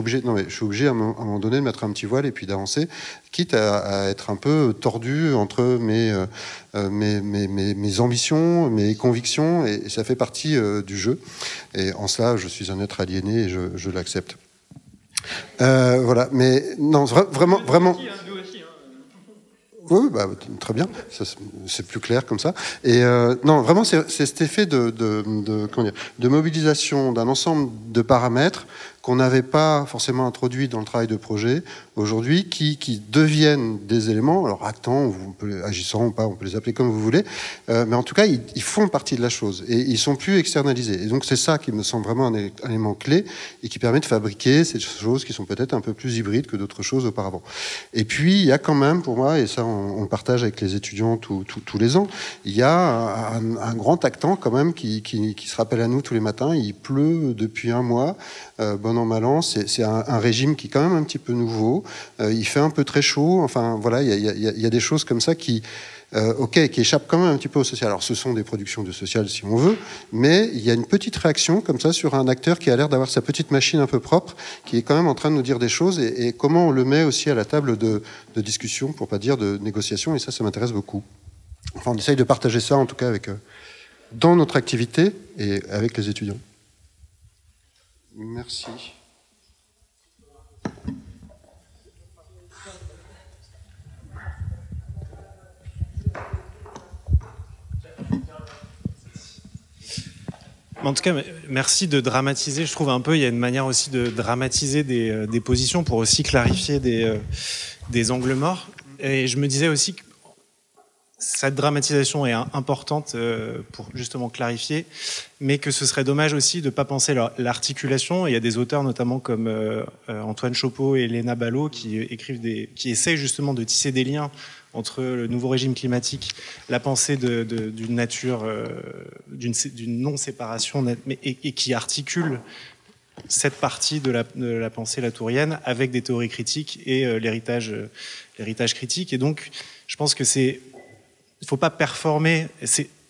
obligé à un moment donné de mettre un petit voile et puis d'avancer, quitte à être un peu tordu entre mes ambitions, mes convictions, et ça fait partie du jeu. Et en cela, je suis un être aliéné et je l'accepte. Voilà, mais non, vraiment. Oui, très bien, c'est plus clair comme ça. Et non, vraiment, c'est cet effet de mobilisation d'un ensemble de paramètres qu'on n'avait pas forcément introduit dans le travail de projet aujourd'hui, qui deviennent des éléments, alors actants, agissants ou pas, on peut les appeler comme vous voulez, mais en tout cas, ils font partie de la chose et ils sont plus externalisés. Et donc, c'est ça qui me semble vraiment un élément clé et qui permet de fabriquer ces choses qui sont peut-être un peu plus hybrides que d'autres choses auparavant. Et puis, il y a quand même, pour moi, et ça, on le partage avec les étudiants tous les ans, il y a un grand actant quand même qui se rappelle à nous tous les matins. Il pleut depuis un mois, bon an, mal an, c'est un régime qui est quand même un petit peu nouveau, il fait un peu très chaud, enfin voilà, il y a des choses comme ça qui échappent quand même un petit peu au social. Alors ce sont des productions de social si on veut, mais il y a une petite réaction comme ça sur un acteur qui a l'air d'avoir sa petite machine un peu propre, qui est quand même en train de nous dire des choses, et comment on le met aussi à la table de discussion, pour pas dire de négociation, et ça m'intéresse beaucoup. Enfin, on essaye de partager ça en tout cas dans notre activité et avec les étudiants. Merci.
En tout cas, merci de dramatiser. Je trouve un peu, il y a une manière aussi de dramatiser des positions pour aussi clarifier des angles morts. Et je me disais aussi que cette dramatisation est importante pour justement clarifier, mais que ce serait dommage aussi de ne pas penser l'articulation. Il y a des auteurs notamment comme Antoine Chopeau et Léna Ballot qui essayent justement de tisser des liens entre le nouveau régime climatique, la pensée d'une nature, d'une non-séparation, et qui articule cette partie de la pensée latourienne avec des théories critiques et l'héritage critique. Et donc, je pense que il ne faut pas performer.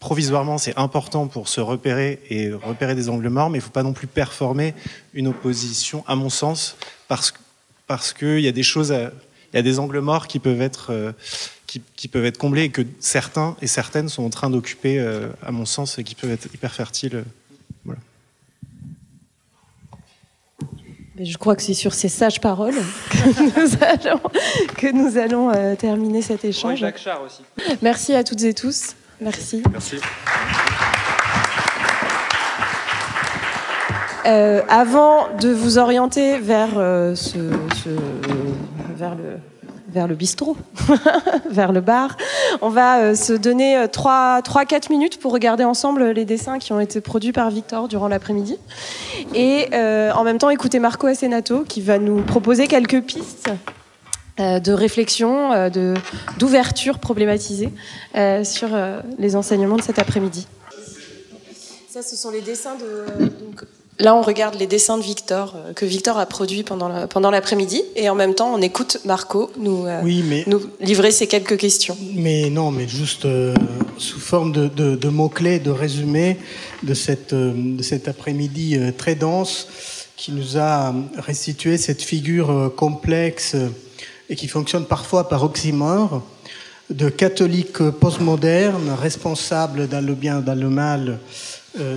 provisoirement, c'est important pour se repérer et repérer des angles morts, mais il ne faut pas non plus performer une opposition, à mon sens, parce qu'il y a des choses, il y a des angles morts qui peuvent être comblés et que certains et certaines sont en train d'occuper, à mon sens, et qui peuvent être hyper fertiles. Voilà.
Mais je crois que c'est sur ces sages paroles que nous allons terminer cet échange.
Jacques Char aussi.
Merci à toutes et tous. Merci.
Merci.
Avant de vous orienter vers vers le bistrot, vers le bar, on va se donner 3-4 minutes pour regarder ensemble les dessins qui ont été produits par Victor durant l'après-midi. Et en même temps, écouter Marco Assenato qui va nous proposer quelques pistes de réflexion, d'ouverture problématisée sur les enseignements de cet après-midi. Ça, ce sont les dessins de... Donc, là, on regarde les dessins de Victor, que Victor a produits pendant l'après-midi. Et en même temps, on écoute Marco nous livrer ces quelques questions.
Mais juste sous forme de mots-clés, de résumé de cet après-midi très dense qui nous a restitué cette figure complexe et qui fonctionne parfois par oxymore, de catholique postmoderne, responsable dans le bien, dans le mal,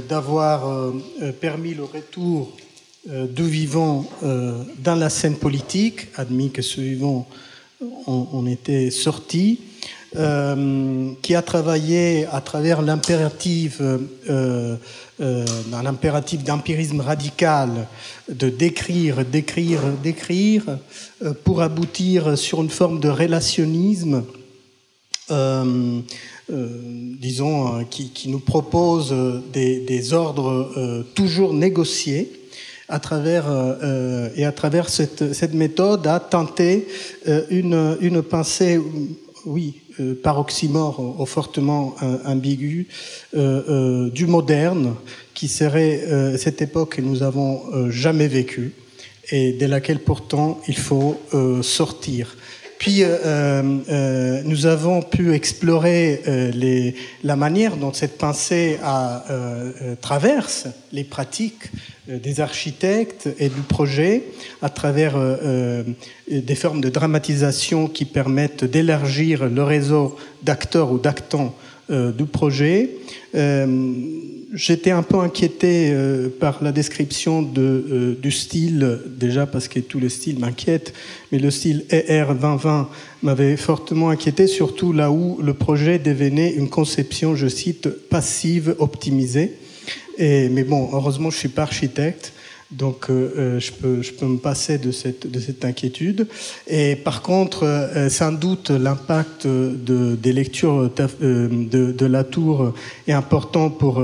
d'avoir permis le retour du vivant dans la scène politique, admis que ce vivant en était sorti, qui a travaillé à travers l'impératif, un impératif d'empirisme radical, de décrire, pour aboutir sur une forme de relationnisme, disons, qui nous propose des ordres toujours négociés à travers cette méthode à tenter une pensée, par oxymore fortement ambigu, du moderne, qui serait cette époque que nous avons jamais vécue et de laquelle pourtant il faut sortir. Puis nous avons pu explorer la manière dont cette pensée traverse les pratiques des architectes et du projet à travers des formes de dramatisation qui permettent d'élargir le réseau d'acteurs ou d'actants du projet. J'étais un peu inquiété par la description du style, déjà parce que tout le style m'inquiète, mais le style ER 2020 m'avait fortement inquiété, surtout là où le projet devenait une conception, je cite, passive, optimisée. Mais bon, heureusement, je ne suis pas architecte, donc je peux me passer de cette inquiétude. Et par contre, sans doute, l'impact des lectures de Latour est important pour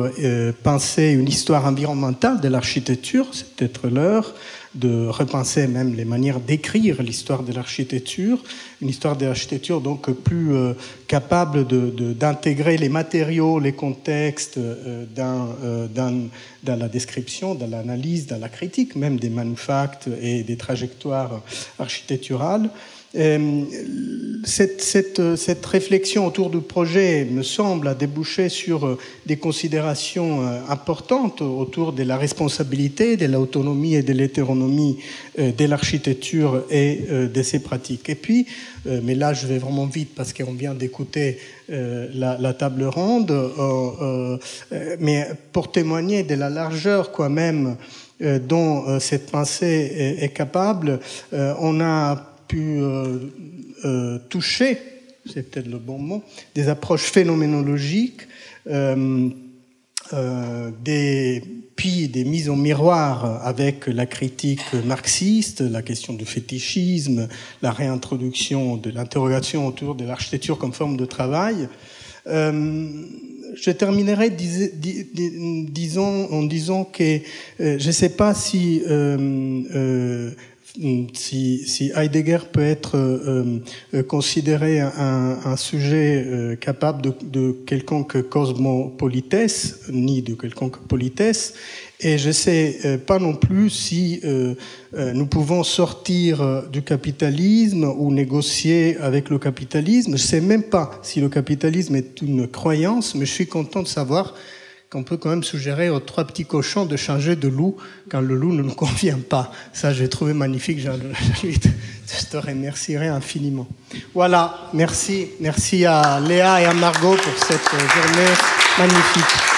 penser une histoire environnementale de l'architecture. C'est peut-être l'heure de repenser même les manières d'écrire l'histoire de l'architecture, une histoire de l'architecture donc plus capable d'intégrer les matériaux, les contextes dans la description, dans l'analyse, dans la critique même des manufacts et des trajectoires architecturales. Cette réflexion autour du projet me semble a débouché sur des considérations importantes autour de la responsabilité, de l'autonomie et de l'hétéronomie de l'architecture et de ses pratiques. Et puis, mais là je vais vraiment vite parce qu'on vient d'écouter la table ronde, mais pour témoigner de la largeur quand même dont cette pensée est capable, on a pu toucher, c'est peut-être le bon mot, des approches phénoménologiques, puis des mises en miroir avec la critique marxiste, la question du fétichisme, la réintroduction de l'interrogation autour de l'architecture comme forme de travail. Je terminerai en disant que je ne sais pas si si Heidegger peut être considéré un sujet capable de quelconque cosmopolitesse, ni de quelconque politesse, et je ne sais pas non plus si nous pouvons sortir du capitalisme ou négocier avec le capitalisme. Je ne sais même pas si le capitalisme est une croyance, mais je suis content de savoir qu'on peut quand même suggérer aux 3 petits cochons de changer de loup quand le loup ne nous convient pas. Ça, j'ai trouvé magnifique. Je te remercierai infiniment. Voilà, merci. Merci à Léa et à Margot pour cette journée magnifique.